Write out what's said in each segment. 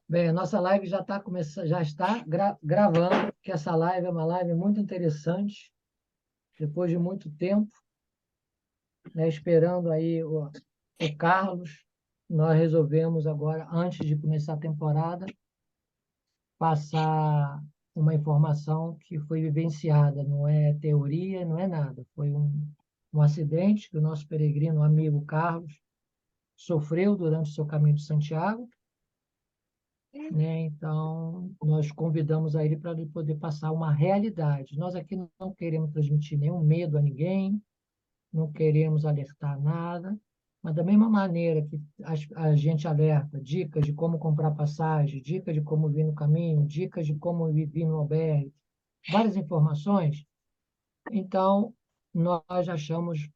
Bem, a nossa live já está começando, já está gravando, que essa live é uma live muito interessante, depois de muito tempo, né, esperando aí o Carlos, nós resolvemos agora, antes de começar a temporada, passar uma informação que foi vivenciada, não é teoria, não é nada, foi um acidente que o nosso peregrino amigo Carlos sofreu durante o seu caminho de Santiago, né? Então, nós convidamos a ele para ele poder passar uma realidade. Nós aqui não queremos transmitir nenhum medo a ninguém, não queremos alertar nada, mas da mesma maneira que a gente alerta dicas de como comprar passagem, dicas de como vir no caminho, dicas de como vir no albergue, várias informações, então nós achamos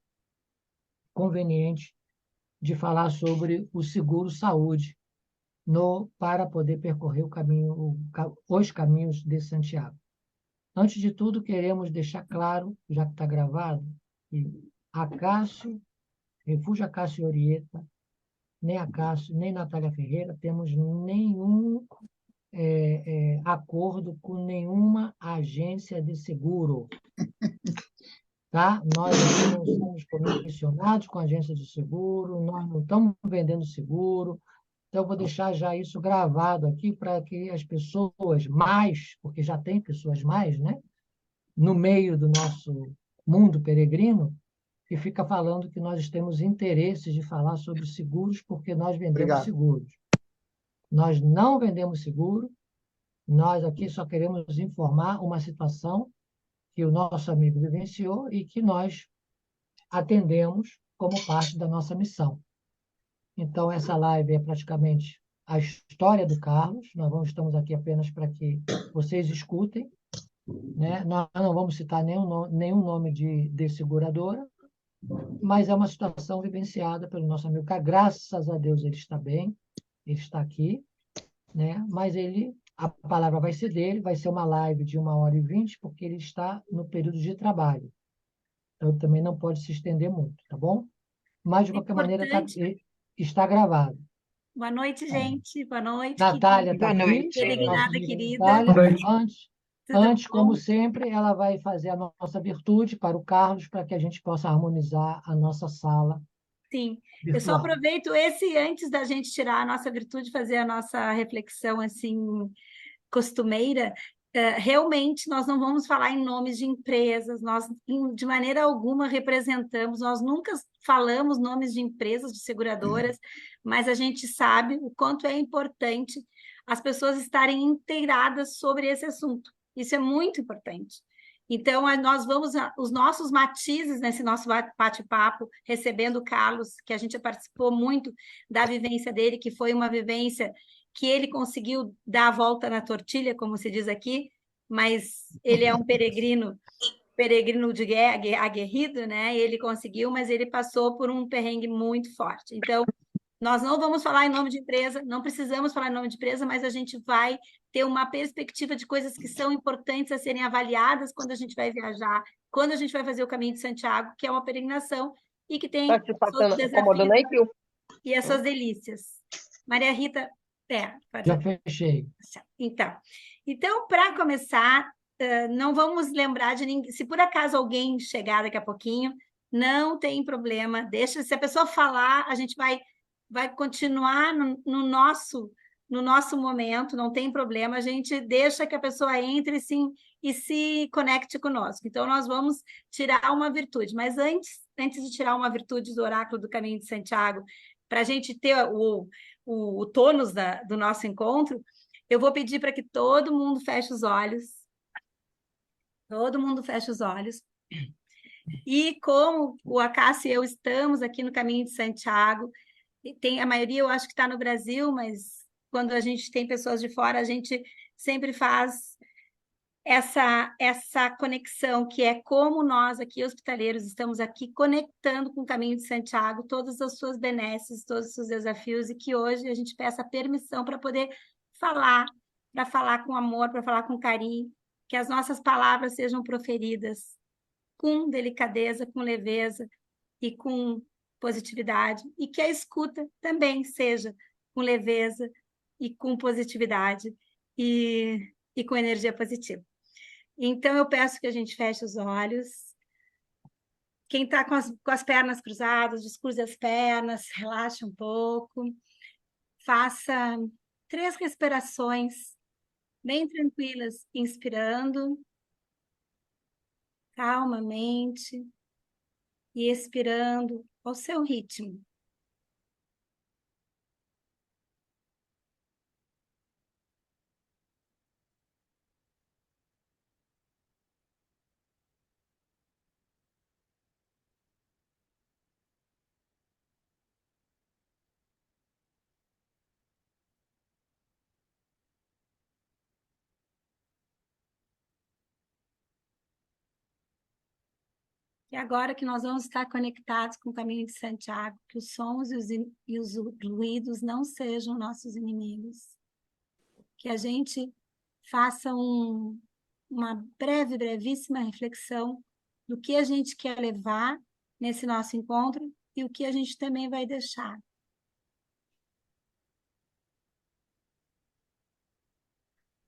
conveniente de falar sobre o seguro saúde no para poder percorrer o caminho, os caminhos de Santiago. Antes de tudo, queremos deixar claro, já que está gravado, que Acácio, Refúgio Acácio Orieta, nem Acácio, nem Natália Ferreira, temos nenhum acordo com nenhuma agência de seguro. Tá? Nós aqui não somos comissionados com agência de seguro, nós não estamos vendendo seguro. Então, eu vou deixar já isso gravado aqui para que as pessoas mais, porque já tem pessoas mais, né? No meio do nosso mundo peregrino, que fica falando que nós temos interesse de falar sobre seguros porque nós vendemos Obrigado. seguros. Nós não vendemos seguro, nós aqui só queremos informar uma situação que o nosso amigo vivenciou e que nós atendemos como parte da nossa missão. Então, essa live é praticamente a história do Carlos. Nós estamos aqui apenas para que vocês escutem, né? Nós não vamos citar nenhum nome de seguradora, mas é uma situação vivenciada pelo nosso amigo Carlos. Graças a Deus ele está bem, ele está aqui, né? Mas a palavra vai ser dele, vai ser uma live de 1h20, porque ele está no período de trabalho. Então, ele também não pode se estender muito, tá bom? Mas, de É qualquer maneira, importante. está gravado. Boa noite, gente. Boa noite, Natália querida. está Boa aqui, noite. nossa Peregrinada amiga querida. Natália. Boa noite. Tudo Como bom? sempre, ela vai fazer a nossa virtude para o Carlos, para que a gente possa harmonizar a nossa sala Sim. Eu só virtual. aproveito esse antes da gente tirar a nossa virtude, fazer a nossa reflexão assim costumeira. Realmente, nós não vamos falar em nomes de empresas, nós de maneira alguma representamos, nós nunca falamos nomes de empresas, de seguradoras, mas a gente sabe o quanto é importante as pessoas estarem inteiradas sobre esse assunto. Isso é muito importante. Então, nós vamos, os nossos matizes nesse nosso bate-papo, recebendo o Carlos, que a gente participou muito da vivência dele, que foi uma vivência que ele conseguiu dar a volta na tortilha, como se diz aqui, mas ele é um peregrino de guerra, aguerrido, né? Ele conseguiu, mas ele passou por um perrengue muito forte. Então, nós não vamos falar em nome de empresa, não precisamos falar em nome de empresa, mas a gente vai ter uma perspectiva de coisas que são importantes a serem avaliadas quando a gente vai viajar, quando a gente vai fazer o caminho de Santiago, que é uma peregrinação e que tem Tá te seus passando, desafios incomodando aí, Pio? e as suas delícias. Maria Rita, pode. Já fechei. Então, para começar, não vamos lembrar de ninguém. Se por acaso alguém chegar daqui a pouquinho, não tem problema. Deixa, se a pessoa falar, a gente vai continuar no nosso momento, não tem problema. A gente deixa que a pessoa entre sim e se conecte conosco. Então, nós vamos tirar uma virtude. Mas antes de tirar uma virtude do oráculo do Caminho de Santiago, para a gente ter o tônus do nosso encontro, eu vou pedir para que todo mundo feche os olhos. Todo mundo feche os olhos. E como o Acácio e eu estamos aqui no Caminho de Santiago, a maioria eu acho que está no Brasil, mas quando a gente tem pessoas de fora, a gente sempre faz essa conexão, que é como nós aqui, hospitaleiros, estamos aqui conectando com o Caminho de Santiago, todas as suas benesses, todos os seus desafios, e que hoje a gente peça permissão para poder falar, para falar com amor, para falar com carinho, que as nossas palavras sejam proferidas com delicadeza, com leveza e com positividade, e que a escuta também seja com leveza e com positividade e com energia positiva. Então, eu peço que a gente feche os olhos. Quem está com as pernas cruzadas, descruze as pernas, relaxe um pouco. Faça 3 respirações bem tranquilas, inspirando calmamente e expirando ao seu ritmo. E agora que nós vamos estar conectados com o caminho de Santiago, que os sons e os ruídos não sejam nossos inimigos. Que a gente faça uma brevíssima reflexão do que a gente quer levar nesse nosso encontro e o que a gente também vai deixar.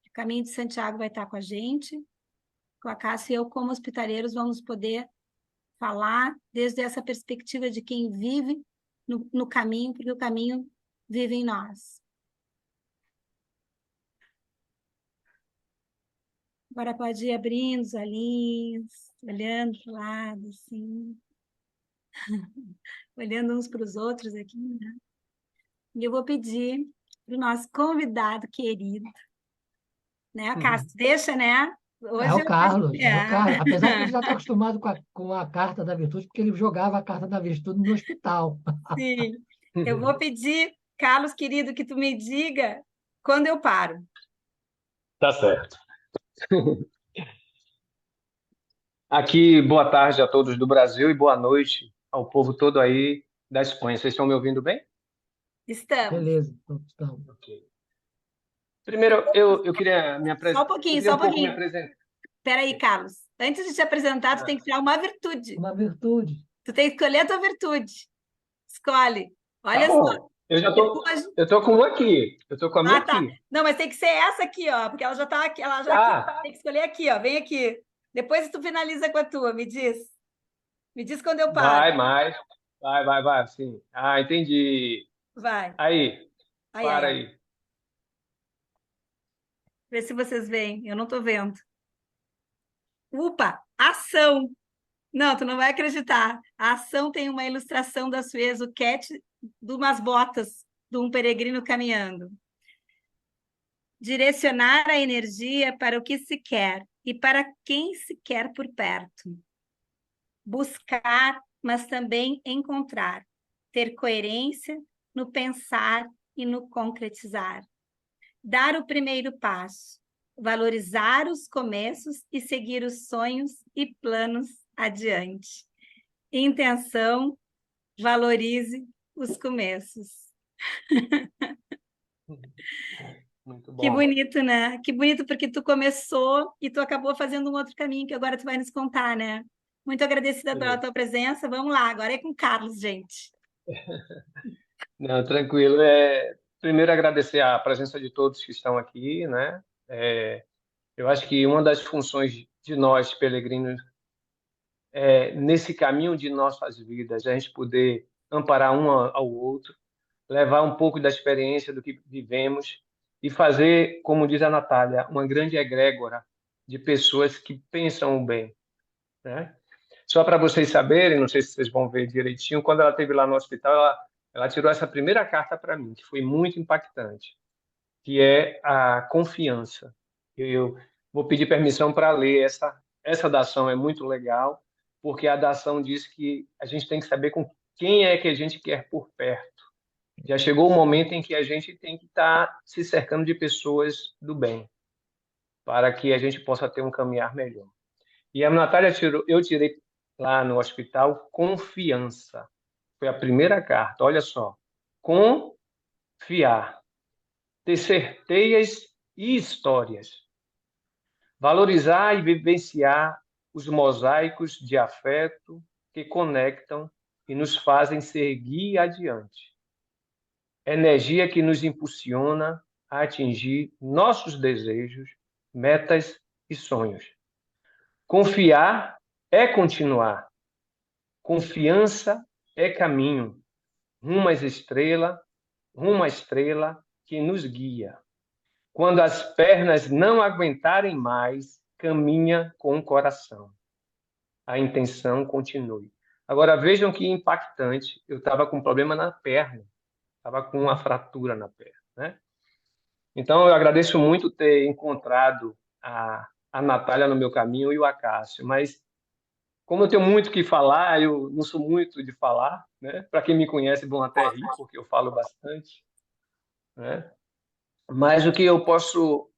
O caminho de Santiago vai estar com a gente, com a Cássia e eu, como hospitaleiros, vamos poder falar desde essa perspectiva de quem vive no caminho, porque o caminho vive em nós. Agora pode ir abrindo os olhinhos, olhando para o lado, assim, olhando uns para os outros aqui, né? E eu vou pedir para o nosso convidado querido, né, Cássio? Deixa, né? É Hoje o Carlos, é o é. Carlos. Apesar que ele já está acostumado com a carta da virtude, porque ele jogava a carta da virtude no hospital. Sim. Eu vou pedir, Carlos, querido, que tu me diga quando eu paro. Tá certo. Aqui, boa tarde a todos do Brasil e boa noite ao povo todo aí da Espanha. Vocês estão me ouvindo bem? Estamos. Beleza, então. Ok. Primeiro, eu queria me Só um apresentar. Eu pouquinho, queria só um um pouco me pouquinho. apresentar. Espera aí, Carlos. Antes de te apresentar, tu tem que criar uma virtude. Uma virtude. Tu tem que escolher a tua virtude. Escolhe. Tá Olha só. bom. Depois... Eu tô com uma aqui. Eu tô com a minha Ah, tá. aqui. Não, mas tem que ser essa aqui, ó, porque ela já tá aqui, ela já aqui. Tem que escolher aqui, ó. Vem aqui. Depois tu finaliza com a tua, me diz. Me diz quando eu paro. Vai mais. Vai, sim. Ah, entendi. Vai. Aí, Ai, ai, para ai. aí. Vê se vocês veem. Eu não tô vendo. Upa, ação. Não, tu não vai acreditar. A ação tem uma ilustração da Suez, o cat de umas botas de um peregrino caminhando. Direcionar a energia para o que se quer e para quem se quer por perto. Buscar, mas também encontrar. Ter coerência no pensar e no concretizar. Dar o primeiro passo. Valorizar os começos e seguir os sonhos e planos adiante. Intenção, valorize os começos. Muito Que bom. bonito, né? Que bonito, porque tu começou e tu acabou fazendo um outro caminho que agora tu vai nos contar, né? Muito agradecida pela tua presença. Vamos lá, agora é com o Carlos, gente. Não, tranquilo. Primeiro, agradecer a presença de todos que estão aqui, né? Eu acho que uma das funções de nós, peregrinos, nesse caminho de nossas vidas, a gente poder amparar um ao outro, levar um pouco da experiência do que vivemos e fazer, como diz a Natália, uma grande egrégora de pessoas que pensam o bem, né? Só para vocês saberem, não sei se vocês vão ver direitinho, quando ela esteve lá no hospital, ela tirou essa primeira carta para mim, que foi muito impactante, que é a confiança. Eu vou pedir permissão para ler essa dação, é muito legal, porque a dação diz que a gente tem que saber com quem é que a gente quer por perto. Já chegou o momento em que a gente tem que estar se cercando de pessoas do bem, para que a gente possa ter um caminhar melhor. E a Natália tirou, eu tirei lá no hospital confiança. Foi a primeira carta, olha só. Confiar, ter certezas e histórias. Valorizar e vivenciar os mosaicos de afeto que conectam e nos fazem seguir adiante. Energia que nos impulsiona a atingir nossos desejos, metas e sonhos. Confiar é continuar. Confiança é caminho, rumo à estrela que nos guia. Quando as pernas não aguentarem mais, caminha com o coração. A intenção continue. Agora, vejam que impactante. Eu estava com um problema na perna. Estava com uma fratura na perna, né? Então, eu agradeço muito ter encontrado a Natália no meu caminho e o Acácio. Mas, como eu tenho muito o que falar, eu não sou muito de falar, né? Para quem me conhece, vão até rir, porque eu falo bastante, né? Mas o que eu posso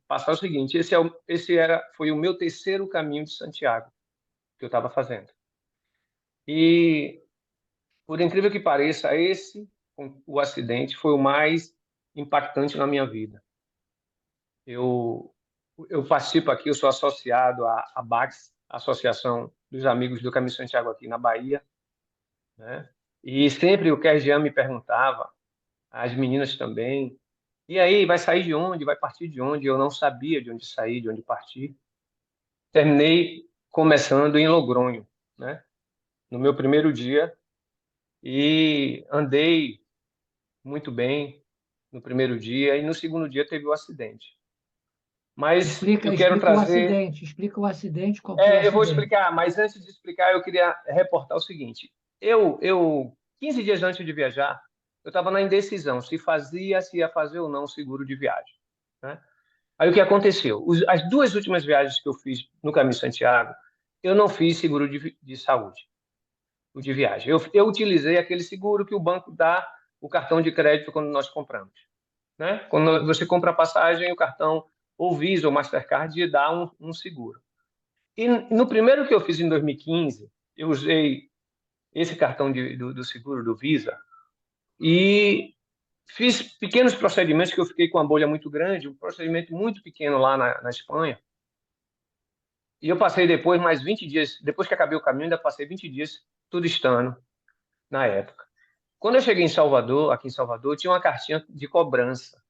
passar é o seguinte: foi o meu terceiro caminho de Santiago que eu estava fazendo. E, por incrível que pareça, o acidente, foi o mais impactante na minha vida. Eu, eu participo aqui, eu sou associado à BACS, Associação dos Amigos do Caminho de Santiago aqui na Bahia, né? E sempre o Kerjan me perguntava, as meninas também, e aí, vai sair de onde? Vai partir de onde? Eu não sabia de onde sair, de onde partir. Terminei começando em Logronho, né? No meu primeiro dia, e andei muito bem no primeiro dia, e no segundo dia teve o acidente. Mas eu quero trazer... Explica o acidente, qual foi o Eu vou acidente. explicar, mas antes de explicar, eu queria reportar o seguinte. 15 dias antes de viajar, eu estava na indecisão se ia fazer ou não o seguro de viagem, né? Aí o que aconteceu? As duas últimas viagens que eu fiz no Caminho de Santiago, eu não fiz seguro de saúde, o de viagem. Eu utilizei aquele seguro que o banco dá, o cartão de crédito, quando nós compramos, né? Quando você compra a passagem, o cartão ou Visa ou Mastercard dá um seguro. E no primeiro que eu fiz em 2015, eu usei esse cartão do seguro do Visa e fiz pequenos procedimentos, que eu fiquei com uma bolha muito grande, um procedimento muito pequeno lá na Espanha. E eu passei depois mais 20 dias, depois que acabei o caminho, ainda passei 20 dias turistando na época. Quando eu cheguei aqui em Salvador, tinha uma cartinha de cobrança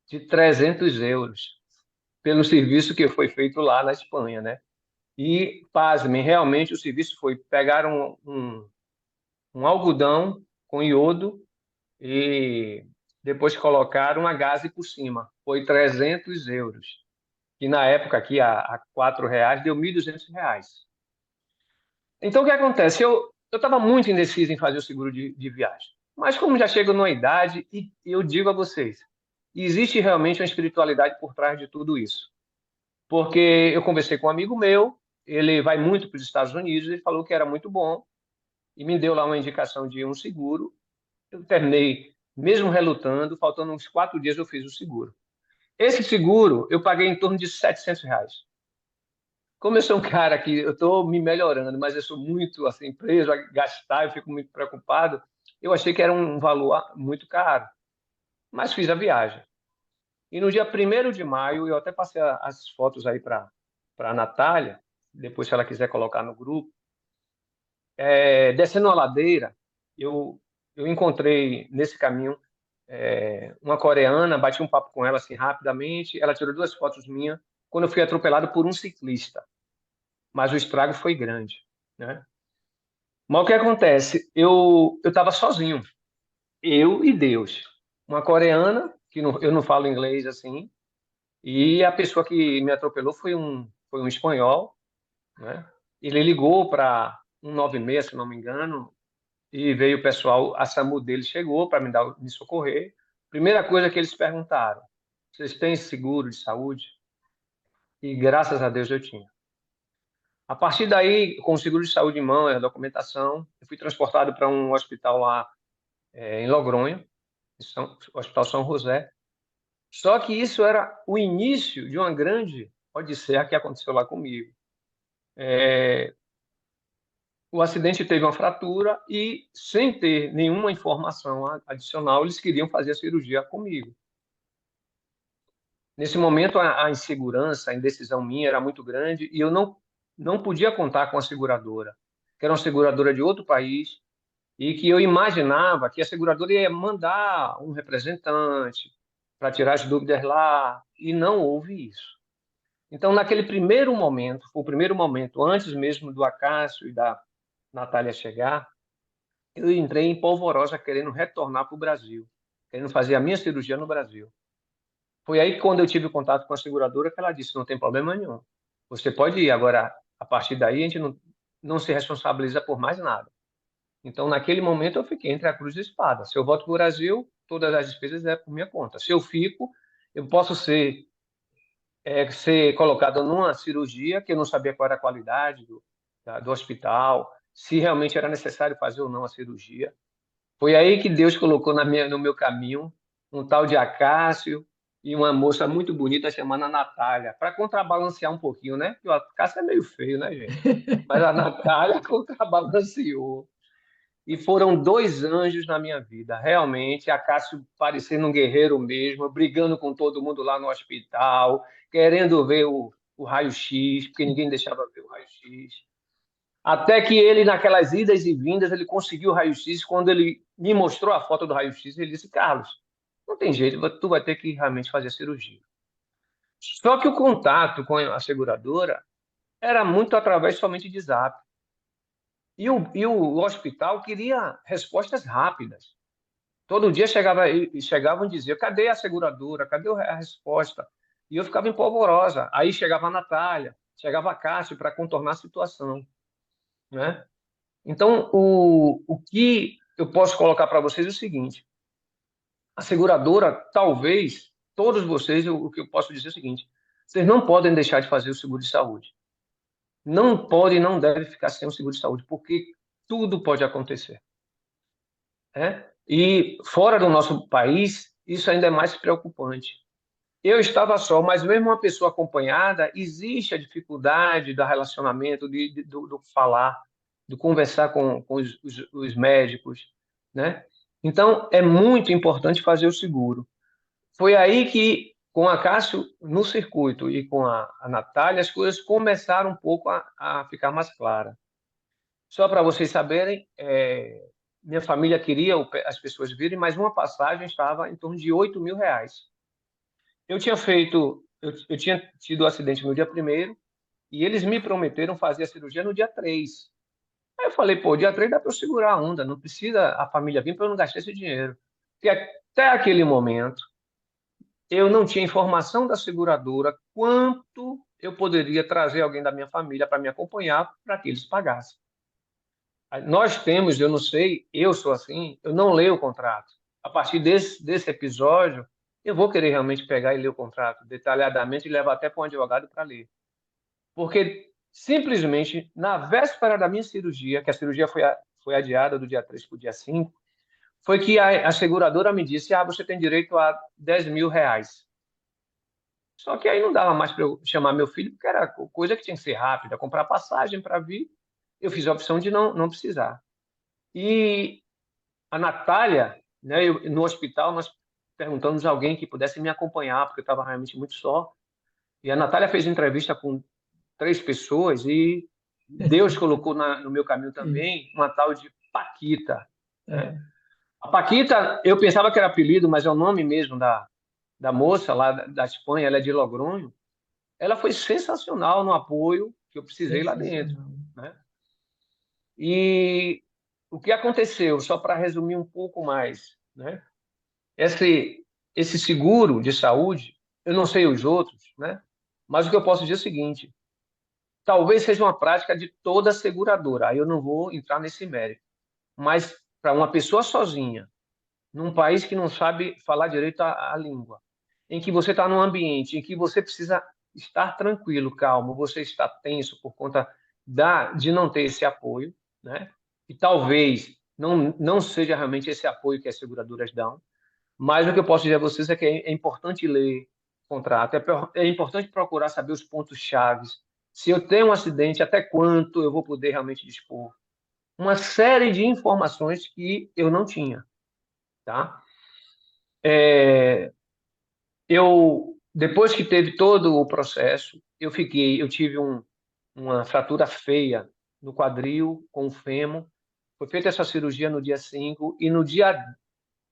de 300 euros pelo serviço que foi feito lá na Espanha, né? E, pasmem, realmente o serviço foi: pegaram um algodão com iodo e depois colocaram uma gaze por cima. Foi 300 euros. Que na época aqui, a R$ 4, deu R$ 1.200. Então, o que acontece? Eu estava muito indeciso em fazer o seguro de viagem. Mas como já chego numa idade, e eu digo a vocês, existe realmente uma espiritualidade por trás de tudo isso. Porque eu conversei com um amigo meu, ele vai muito para os Estados Unidos, ele falou que era muito bom, e me deu lá uma indicação de um seguro. Eu terminei, mesmo relutando, faltando uns 4 dias eu fiz o seguro. Esse seguro eu paguei em torno de R$ 700. Como eu sou um cara que eu estou me melhorando, mas eu sou muito assim preso a gastar, eu fico muito preocupado, eu achei que era um valor muito caro, mas fiz a viagem. E no dia 1º de maio, eu até passei as fotos aí para a Natália, depois se ela quiser colocar no grupo, descendo a ladeira, eu encontrei nesse caminho uma coreana, bati um papo com ela assim rapidamente, ela tirou 2 fotos minhas, quando eu fui atropelado por um ciclista, mas o estrago foi grande, né? Mas o que acontece? Eu estava sozinho, eu e Deus. Uma coreana, que eu não falo inglês assim, e a pessoa que me atropelou foi um espanhol, né? Ele ligou para 196, se não me engano, e veio o pessoal, a SAMU dele chegou para me socorrer. Primeira coisa que eles perguntaram: vocês têm seguro de saúde? E graças a Deus eu tinha. A partir daí, com o seguro de saúde em mão, a documentação, eu fui transportado para um hospital lá em Logronho, Hospital São José. Só que isso era o início de uma grande odisseia que aconteceu lá comigo. O acidente teve uma fratura e, sem ter nenhuma informação adicional, eles queriam fazer a cirurgia comigo. Nesse momento, a insegurança, a indecisão minha era muito grande e eu não podia contar com a seguradora, que era uma seguradora de outro país, e que eu imaginava que a seguradora ia mandar um representante, para tirar as dúvidas lá, e não houve isso. Então, naquele primeiro momento, foi o primeiro momento, antes mesmo do Acácio e da Natália chegar, eu entrei em polvorosa querendo retornar para o Brasil, querendo fazer a minha cirurgia no Brasil. Foi aí que, quando eu tive contato com a seguradora, que ela disse: não tem problema nenhum, você pode ir. Agora, a partir daí, a gente não se responsabiliza por mais nada. Então, naquele momento, eu fiquei entre a cruz e a espada. Se eu volto para o Brasil, todas as despesas é por minha conta. Se eu fico, eu posso ser colocado numa cirurgia que eu não sabia qual era a qualidade do hospital, se realmente era necessário fazer ou não a cirurgia. Foi aí que Deus colocou no meu caminho um tal de Acácio e uma moça muito bonita chamada Natália, para contrabalancear um pouquinho, né? Porque o Acácio é meio feio, né, gente? Mas a Natália contrabalanceou. E foram dois anjos na minha vida, realmente. Acácio parecendo um guerreiro mesmo, brigando com todo mundo lá no hospital, querendo ver o raio-x, porque ninguém deixava ver o raio-x. Até que ele, naquelas idas e vindas, ele conseguiu o raio-x. Quando ele me mostrou a foto do raio-x, ele disse: Carlos, não tem jeito, tu vai ter que realmente fazer a cirurgia. Só que o contato com a seguradora era muito através somente de Zap. E o hospital queria respostas rápidas. Todo dia chegavam e diziam: cadê a seguradora? Cadê a resposta? E eu ficava empolvorosa. Aí chegava a Natália, chegava a Cássio para contornar a situação, né? Então, o que eu posso colocar para vocês é o seguinte: a seguradora, talvez, todos vocês, o que eu posso dizer é o seguinte: vocês não podem deixar de fazer o seguro de saúde. Não pode e não deve ficar sem o seguro de saúde, porque tudo pode acontecer, né? E fora do nosso país, isso ainda é mais preocupante. Eu estava só, mas mesmo uma pessoa acompanhada, existe a dificuldade do relacionamento, do falar, do conversar com os médicos, né? Então, é muito importante fazer o seguro. Foi aí que, com a Cássio no circuito e com a Natália, as coisas começaram um pouco a ficar mais claras. Só para vocês saberem, minha família queria as pessoas virem, mas uma passagem estava em torno de R$ 8.000. Eu tinha tido o acidente no dia primeiro e eles me prometeram fazer a cirurgia no dia 3. Aí eu falei: pô, dia 3 dá para eu segurar a onda, não precisa a família vir para eu não gastar esse dinheiro. Porque até aquele momento eu não tinha informação da seguradora quanto eu poderia trazer alguém da minha família para me acompanhar para que eles pagassem. Nós temos, eu não sei, eu sou assim, eu não leio o contrato. A partir desse episódio, eu vou querer realmente pegar e ler o contrato detalhadamente e levar até para um advogado para ler. Porque simplesmente, na véspera da minha cirurgia, que a cirurgia foi adiada do dia 3 para o dia 5, foi que a seguradora me disse: você tem direito a R$ 10.000. Só que aí não dava mais para eu chamar meu filho, porque era coisa que tinha que ser rápida, comprar passagem para vir. Eu fiz a opção de não precisar. E a Natália, né, no hospital, nós perguntamos a alguém que pudesse me acompanhar, porque eu estava realmente muito só. E a Natália fez entrevista com 3 pessoas e Deus colocou no meu caminho também uma tal de Paquita, né? A Paquita, eu pensava que era apelido, mas é o nome mesmo da moça lá da Espanha, ela é de Logronho. Ela foi sensacional no apoio que eu precisei lá dentro, né? E o que aconteceu, só para resumir um pouco mais, né? Esse seguro de saúde, eu não sei os outros, né? Mas o que eu posso dizer é o seguinte: talvez seja uma prática de toda seguradora, aí eu não vou entrar nesse mérito, mas para uma pessoa sozinha, num país que não sabe falar direito a língua, em que você está num ambiente em que você precisa estar tranquilo, calmo, você está tenso por conta de não ter esse apoio, né? E talvez não seja realmente esse apoio que as seguradoras dão, mas o que eu posso dizer a vocês é que é importante ler o contrato, é importante procurar saber os pontos chaves. Se eu tenho um acidente, até quanto eu vou poder realmente dispor? Uma série de informações que eu não tinha, tá? Depois que teve todo o processo, eu tive uma fratura feia no quadril com o fêmur. Foi feita essa cirurgia no dia 5 e no dia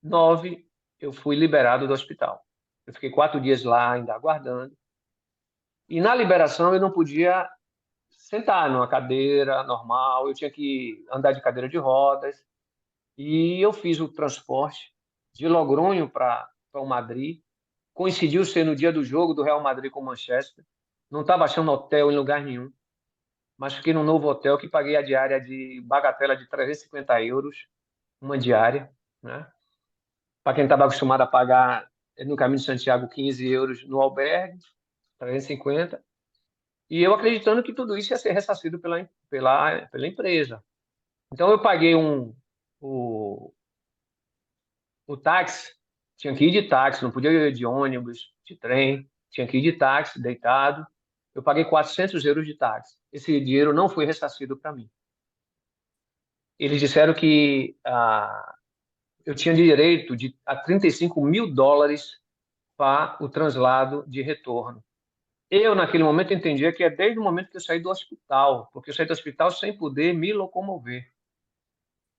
9 eu fui liberado do hospital. Eu fiquei 4 dias lá ainda aguardando. E na liberação eu não podia sentar numa cadeira normal, eu tinha que andar de cadeira de rodas. E eu fiz o transporte de Logronho para o Madrid. Coincidiu ser no dia do jogo do Real Madrid com o Manchester. Não estava achando hotel em lugar nenhum, mas fiquei num novo hotel que paguei a diária de bagatela de 350 euros, uma diária, né? Para quem estava acostumado a pagar no Caminho de Santiago 15 euros no albergue, 350. E eu acreditando que tudo isso ia ser ressarcido pela empresa. Então eu paguei o, o táxi, tinha que ir de táxi, não podia ir de ônibus, de trem, tinha que ir de táxi, deitado. Eu paguei 400 euros de táxi. Esse dinheiro não foi ressarcido para mim. Eles disseram que eu tinha direito a 35 mil dólares para o translado de retorno. Eu, naquele momento, entendia que é desde o momento que eu saí do hospital, porque eu saí do hospital sem poder me locomover.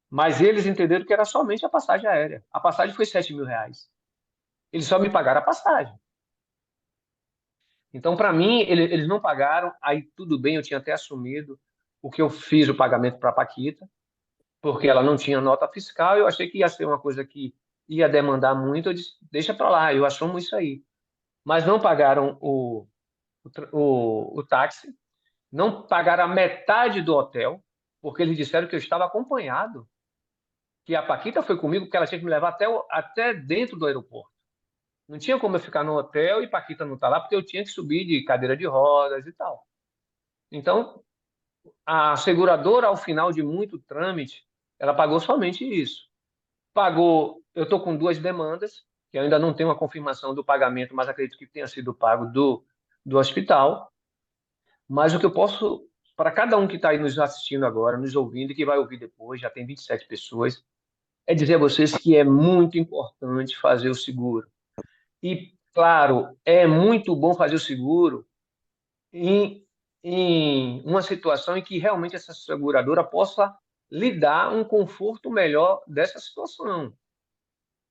Mas eles entenderam que era somente a passagem aérea. A passagem foi 7 mil reais. Eles só me pagaram a passagem. Então, para mim, eles não pagaram, aí tudo bem, eu tinha até assumido o que eu fiz o pagamento para a Paquita, porque ela não tinha nota fiscal, eu achei que ia ser uma coisa que ia demandar muito, eu disse, deixa para lá, eu assumo isso aí. Mas não pagaram o táxi, não pagaram a metade do hotel, porque eles disseram que eu estava acompanhado, que a Paquita foi comigo, porque ela tinha que me levar até dentro do aeroporto. Não tinha como eu ficar no hotel e Paquita não estar lá, porque eu tinha que subir de cadeira de rodas e tal. Então, a seguradora, ao final de muito trâmite, ela pagou somente isso. Pagou, eu estou com 2 demandas, que eu ainda não tenho uma confirmação do pagamento, mas acredito que tenha sido pago do hospital. Mas o que eu posso, para cada um que está aí nos assistindo agora, nos ouvindo e que vai ouvir depois, já tem 27 pessoas, é dizer a vocês que é muito importante fazer o seguro. E, claro, é muito bom fazer o seguro em, em uma situação em que realmente essa seguradora possa lhe dar um conforto melhor dessa situação,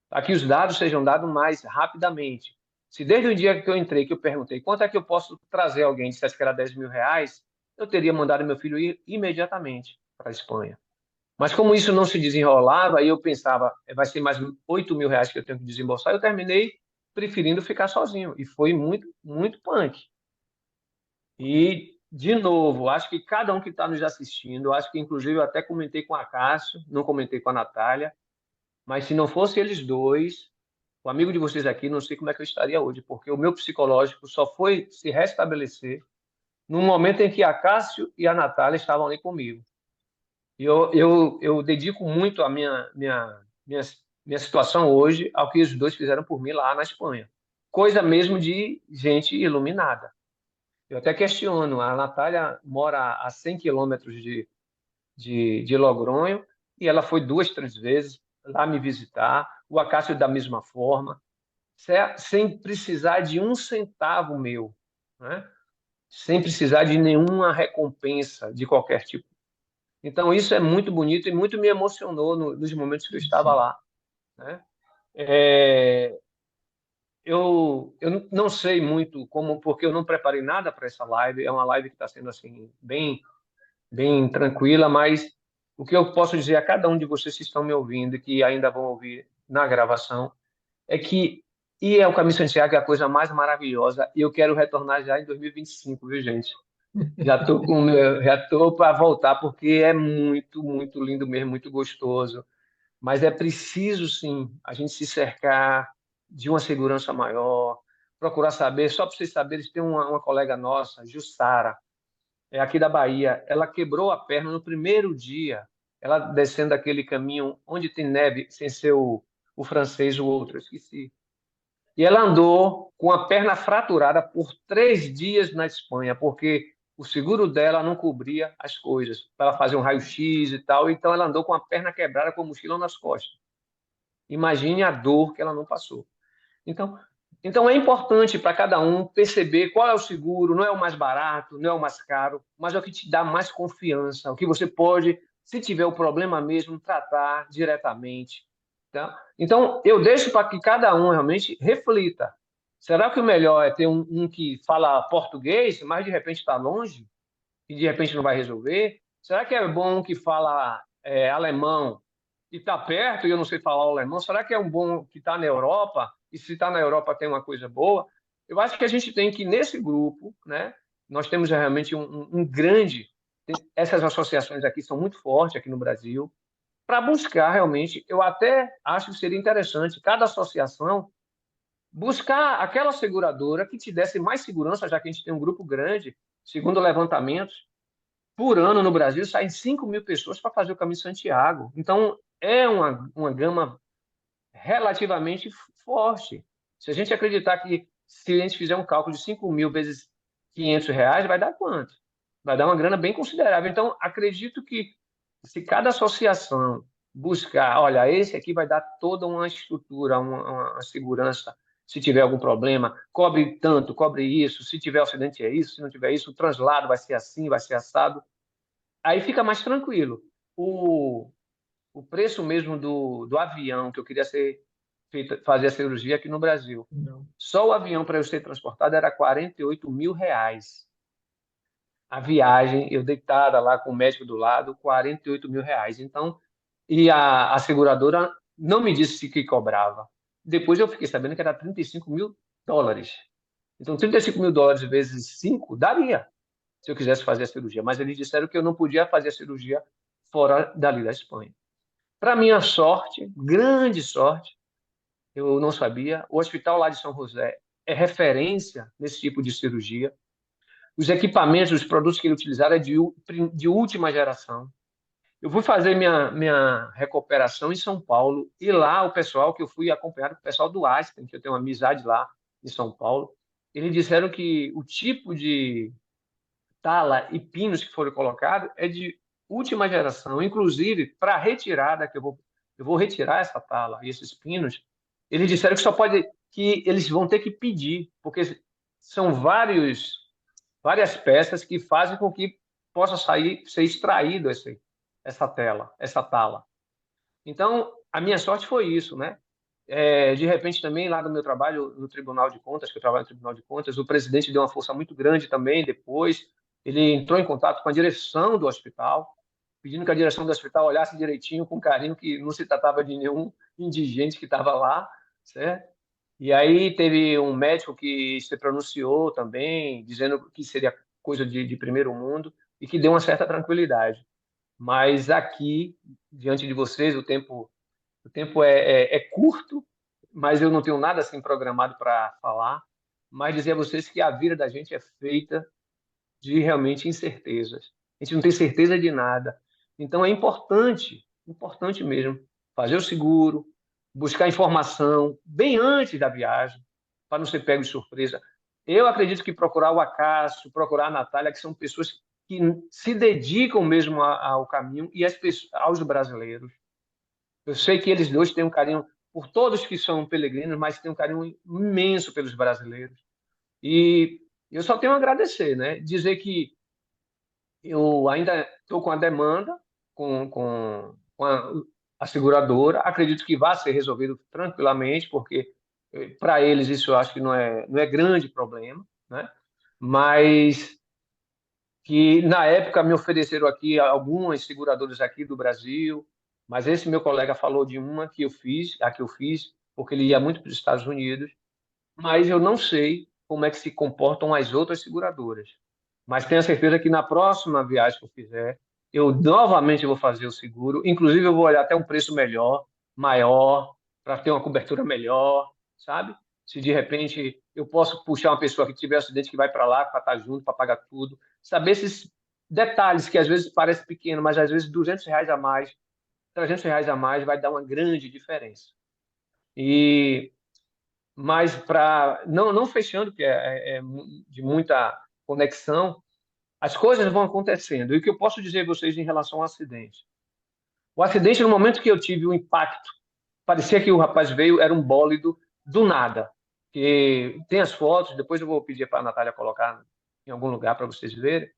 para que os dados sejam dados mais rapidamente. Se desde o dia que eu entrei, que eu perguntei quanto é que eu posso trazer alguém, dissesse que era 10 mil reais, eu teria mandado meu filho ir imediatamente para a Espanha. Mas como isso não se desenrolava, aí eu pensava, vai ser mais 8 mil reais que eu tenho que desembolsar, eu terminei preferindo ficar sozinho. E foi muito, muito punk. E, de novo, acho que cada um que está nos assistindo, acho que inclusive eu até comentei com a Cássio, não comentei com a Natália, mas se não fosse eles dois, o amigo de vocês aqui, não sei como é que eu estaria hoje, porque o meu psicológico só foi se restabelecer no momento em que a Cássio e a Natália estavam ali comigo. E eu dedico muito a minha situação hoje ao que os dois fizeram por mim lá na Espanha. Coisa mesmo de gente iluminada. Eu até questiono, a Natália mora a 100 quilômetros de Logronho e ela foi 2, 3 vezes lá me visitar, o Acácio da mesma forma, sem precisar de um centavo meu, né? Sem precisar de nenhuma recompensa de qualquer tipo. Então, isso é muito bonito e muito me emocionou nos momentos que eu estava Sim. lá, né? É, eu não sei muito como, porque eu não preparei nada para essa live. É uma live que está sendo assim bem tranquila, mas o que eu posso dizer a cada um de vocês que estão me ouvindo e que ainda vão ouvir na gravação é que ir ao Caminho Santiago é a coisa mais maravilhosa e eu quero retornar já em 2025, viu, gente? Já tô para voltar porque é muito, muito lindo mesmo, muito gostoso. Mas é preciso, sim, a gente se cercar de uma segurança maior, procurar saber. Só para vocês saberem, tem uma colega nossa, Jussara, é aqui da Bahia. Ela quebrou a perna no primeiro dia, ela descendo aquele caminho onde tem neve, sem ser o francês, o outro, eu esqueci. E ela andou com a perna fraturada por 3 dias na Espanha, porque o seguro dela não cobria as coisas, para ela fazer um raio-x e tal. Então ela andou com a perna quebrada com a mochila nas costas. Imagine a dor que ela não passou. Então, então é importante para cada um perceber qual é o seguro, não é o mais barato, não é o mais caro, mas é o que te dá mais confiança, o que você pode, se tiver o problema mesmo, tratar diretamente. Tá? Então, eu deixo para que cada um realmente reflita. Será que o melhor é ter um que fala português, mas de repente está longe e de repente não vai resolver? Será que é bom um que fala alemão e está perto e eu não sei falar o alemão? Será que é um bom que está na Europa e se está na Europa tem uma coisa boa? Eu acho que a gente tem que, nesse grupo, né, nós temos realmente um grande. Essas associações aqui são muito fortes aqui no Brasil, para buscar realmente. Eu até acho que seria interessante cada associação buscar aquela seguradora que te desse mais segurança, já que a gente tem um grupo grande, segundo levantamentos, por ano no Brasil saem 5.000 pessoas para fazer o Caminho de Santiago. Então, é uma gama relativamente forte. Se a gente acreditar que, se a gente fizer um cálculo de 5.000 vezes R$ 500, vai dar quanto? Vai dar uma grana bem considerável. Então, acredito que se cada associação buscar, olha, esse aqui vai dar toda uma estrutura, uma segurança, se tiver algum problema, cobre tanto, cobre isso, se tiver acidente é isso, se não tiver isso, o translado vai ser assim, vai ser assado, aí fica mais tranquilo. O preço mesmo do avião, que eu queria fazer a cirurgia aqui no Brasil, Não. só o avião para eu ser transportado era R$ 48.000. A viagem, eu deitada lá com o médico do lado, R$ 48.000. Então, e a seguradora não me disse que cobrava. Depois eu fiquei sabendo que era US$ 35.000. Então, US$ 35.000 vezes 5 daria, se eu quisesse fazer a cirurgia. Mas eles disseram que eu não podia fazer a cirurgia fora dali da Espanha. Para minha sorte, grande sorte, eu não sabia, o hospital lá de São José é referência nesse tipo de cirurgia. Os equipamentos, os produtos que ele utilizaram é de última geração. Eu fui fazer minha recuperação em São Paulo e lá o pessoal que eu fui acompanhado com o pessoal do Einstein, que eu tenho uma amizade lá em São Paulo, eles disseram que o tipo de tala e pinos que foram colocados é de última geração, inclusive para a retirada que eu vou retirar essa tala e esses pinos, eles disseram que só pode que eles vão ter que pedir, porque são várias peças que fazem com que possa ser extraído essa tala. Então, a minha sorte foi isso, né? De repente, também, lá no meu trabalho no Tribunal de Contas, que eu trabalho no Tribunal de Contas, o presidente deu uma força muito grande também depois. Ele entrou em contato com a direção do hospital, pedindo que a direção do hospital olhasse direitinho, com carinho, que não se tratava de nenhum indigente que estava lá, certo? E aí teve um médico que se pronunciou também, dizendo que seria coisa de primeiro mundo e que deu uma certa tranquilidade. Mas aqui, diante de vocês, o tempo é curto, mas eu não tenho nada assim programado para falar. Mas dizer a vocês que a vida da gente é feita de realmente incertezas. A gente não tem certeza de nada. Então é importante, importante mesmo, fazer o seguro, buscar informação bem antes da viagem, para não ser pego de surpresa. Eu acredito que procurar o Acácio, procurar a Natália, que são pessoas que se dedicam mesmo ao caminho e aos brasileiros. Eu sei que eles dois têm um carinho por todos que são peregrinos, mas têm um carinho imenso pelos brasileiros. E eu só tenho a agradecer, né? Dizer que eu ainda estou com a demanda com a seguradora. Acredito que vai ser resolvido tranquilamente, porque para eles isso eu acho que não é grande problema, né? Mas que na época me ofereceram aqui algumas seguradoras aqui do Brasil, mas esse meu colega falou de uma que eu fiz, a que eu fiz, porque ele ia muito para os Estados Unidos, mas eu não sei como é que se comportam as outras seguradoras. Mas tenho certeza que na próxima viagem que eu fizer, eu novamente vou fazer o seguro. Inclusive, eu vou olhar até um preço melhor, maior, para ter uma cobertura melhor, sabe? Se de repente eu posso puxar uma pessoa que tiver um acidente que vai para lá para estar junto, para pagar tudo. Saber esses detalhes que às vezes parece pequeno, mas às vezes R$ 200 a mais, R$ 300 a mais vai dar uma grande diferença. E mas para não fechando, que é de muita conexão, as coisas vão acontecendo. E o que eu posso dizer a vocês em relação ao acidente? O acidente, no momento que eu tive o impacto, parecia que o rapaz veio, era um bólido do nada. Que tem as fotos, depois eu vou pedir para a Natália colocar em algum lugar para vocês verem.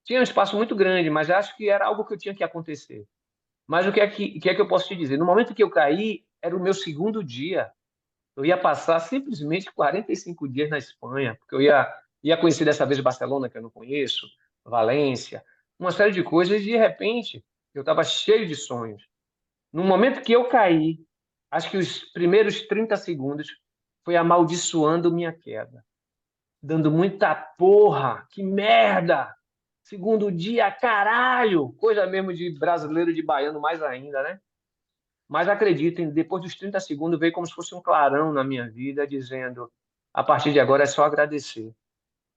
Tinha um espaço muito grande, mas acho que era algo que eu tinha que acontecer. Mas o que é que eu posso te dizer? No momento que eu caí, era o meu segundo dia. Eu ia passar simplesmente 45 dias na Espanha, porque eu ia conhecer dessa vez Barcelona, que eu não conheço, Valência, uma série de coisas, e de repente eu estava cheio de sonhos. No momento que eu caí, acho que os primeiros 30 segundos foi amaldiçoando minha queda, dando muita porra, que merda! Segundo dia, caralho! Coisa mesmo de brasileiro, de baiano, mais ainda, né? Mas acreditem, depois dos 30 segundos veio como se fosse um clarão na minha vida, dizendo: a partir de agora é só agradecer.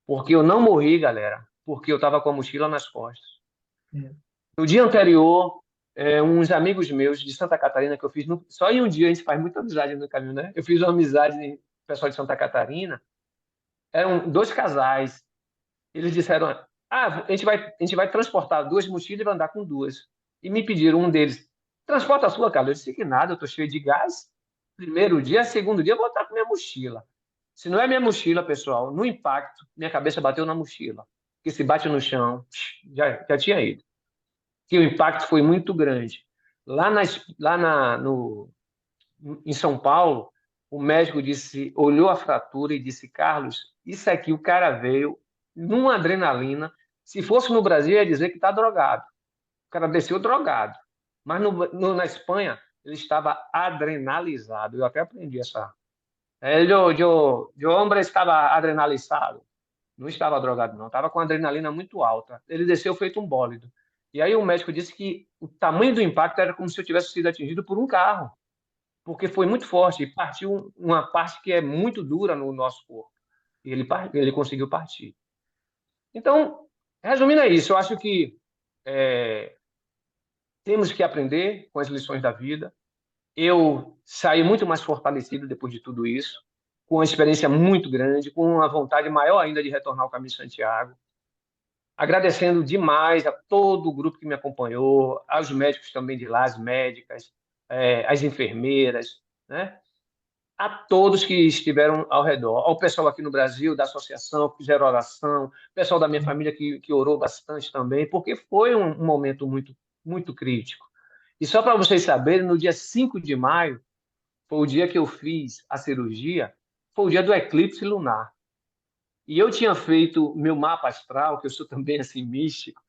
Porque eu não morri, galera, porque eu estava com a mochila nas costas. É. No dia anterior, uns amigos meus de Santa Catarina, que eu fiz, só em um dia a gente faz muita amizade no caminho, né? Eu fiz uma amizade com o pessoal de Santa Catarina, eram dois casais. Eles disseram: a gente vai transportar duas mochilas e vai andar com duas. E me pediram, um deles: transporta a sua, cara. Eu disse que nada, eu estou cheio de gás. Primeiro dia, segundo dia, eu vou estar com minha mochila. Se não é minha mochila, pessoal, no impacto, minha cabeça bateu na mochila. Porque se bate no chão, já tinha ido. Que o impacto foi muito grande. Em São Paulo, o médico olhou a fratura e disse: Carlos, isso aqui o cara veio numa adrenalina. Se fosse no Brasil, ia dizer que está drogado. O cara desceu drogado. Mas na Espanha, ele estava adrenalizado. Eu até aprendi essa. Homem estava adrenalizado. Não estava drogado, não. Estava com adrenalina muito alta. Ele desceu feito um bólido. E aí o médico disse que o tamanho do impacto era como se eu tivesse sido atingido por um carro, porque foi muito forte e partiu uma parte que é muito dura no nosso corpo. E ele conseguiu partir. Então, resumindo é isso, eu acho que é, temos que aprender com as lições da vida. Eu saí muito mais fortalecido depois de tudo isso, com uma experiência muito grande, com uma vontade maior ainda de retornar ao Caminho de Santiago. Agradecendo demais a todo o grupo que me acompanhou, aos médicos também de lá, as médicas, as enfermeiras, né? A todos que estiveram ao redor, ao pessoal aqui no Brasil, da associação, que fizeram oração, pessoal da minha família que orou bastante também, porque foi um momento muito, muito crítico. E só para vocês saberem, no dia 5 de maio, foi o dia que eu fiz a cirurgia, foi o dia do eclipse lunar. E eu tinha feito meu mapa astral, que eu sou também assim místico,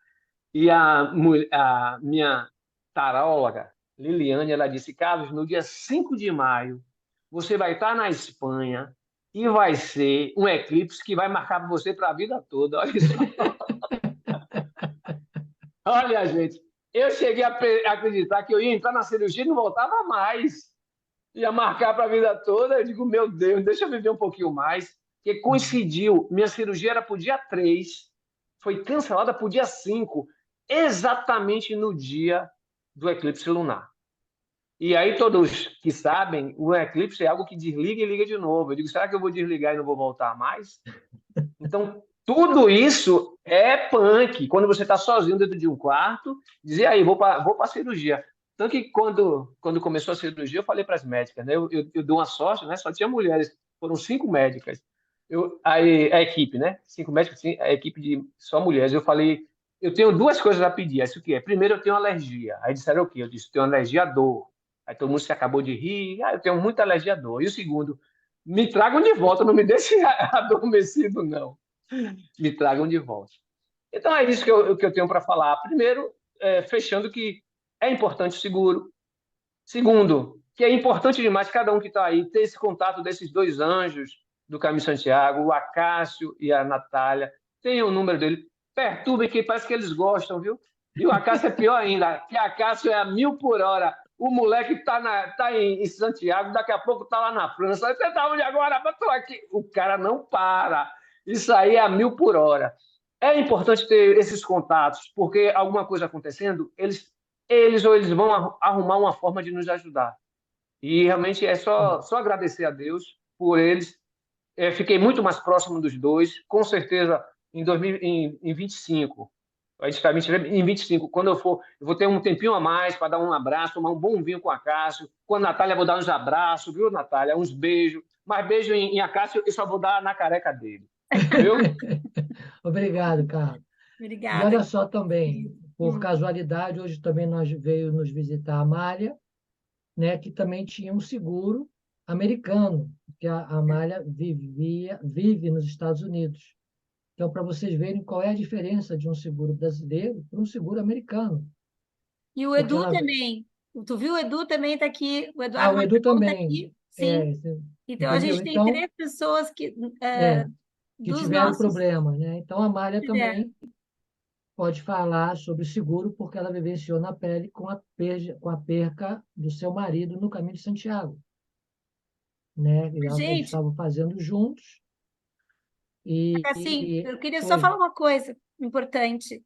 e a minha taróloga, Liliane, ela disse: Carlos, no dia 5 de maio, você vai estar na Espanha e vai ser um eclipse que vai marcar você para a vida toda. Olha isso. Olha, gente, eu cheguei a acreditar que eu ia entrar na cirurgia e não voltava mais. Ia marcar para a vida toda. Eu digo: meu Deus, deixa eu viver um pouquinho mais. Porque coincidiu, minha cirurgia era para o dia 3, foi cancelada para o dia 5, exatamente no dia do eclipse lunar. E aí todos que sabem, o eclipse é algo que desliga e liga de novo. Eu digo: será que eu vou desligar e não vou voltar mais? Então, tudo isso é punk. Quando você está sozinho dentro de um quarto, dizer: aí, vou para a cirurgia. Tanto que quando começou a cirurgia, eu falei para as médicas, né? Eu dou uma sorte, né? Só tinha mulheres, foram 5 médicas. A equipe, né? 5 médicos, a equipe de só mulheres. Eu falei: eu tenho duas coisas a pedir. Isso que é? Primeiro, eu tenho alergia. Aí disseram o quê? Eu disse: tenho alergia à dor. Aí todo mundo se acabou de rir. Eu tenho muita alergia à dor. E o segundo: me tragam de volta, não me deixem adormecido, não. Me tragam de volta. Então é isso que eu tenho para falar. Primeiro, fechando, que é importante o seguro. Segundo, que é importante demais cada um que está aí ter esse contato desses dois anjos do Caminho de Santiago, o Acácio e a Natália. Tem o número dele. Perturbem, que parece que eles gostam, viu? E o Acácio é pior ainda, que Acácio é a 1000 por hora. O moleque está em Santiago, daqui a pouco está lá na França. Você está onde agora? Estou aqui. O cara não para. Isso aí é a 1000 por hora. É importante ter esses contatos, porque alguma coisa acontecendo, eles vão arrumar uma forma de nos ajudar. E realmente é só agradecer a Deus por eles. Fiquei muito mais próximo dos dois, com certeza em 25. A gente vai em 25, quando eu vou ter um tempinho a mais para dar um abraço, tomar um bom vinho com a Cássio. Com a Natália, vou dar uns abraços, viu, Natália? Uns beijos. Mas beijo em Acácio eu só vou dar na careca dele. Viu? Obrigado, Carlos. E Obrigada. olha só também, por casualidade, hoje também veio nos visitar a Amália, né, que também tinha um seguro americano, que a Amália vive nos Estados Unidos. Então, para vocês verem qual é a diferença de um seguro brasileiro para um seguro americano. E o Porque Edu ela... também. Tu viu? O Edu também está aqui. O Ah, Eduardo o Edu Magalhães está também. aqui. Sim. Então, a Entendeu? gente tem Então, 3 pessoas que, é, que dos tiveram nossos problema, né? Então, a Amália tiveram. também pode falar sobre seguro porque ela vivenciou na pele com a perca do seu marido no Caminho de Santiago, né? Eles Gente, estavam fazendo juntos assim, e eu queria só foi falar uma coisa importante.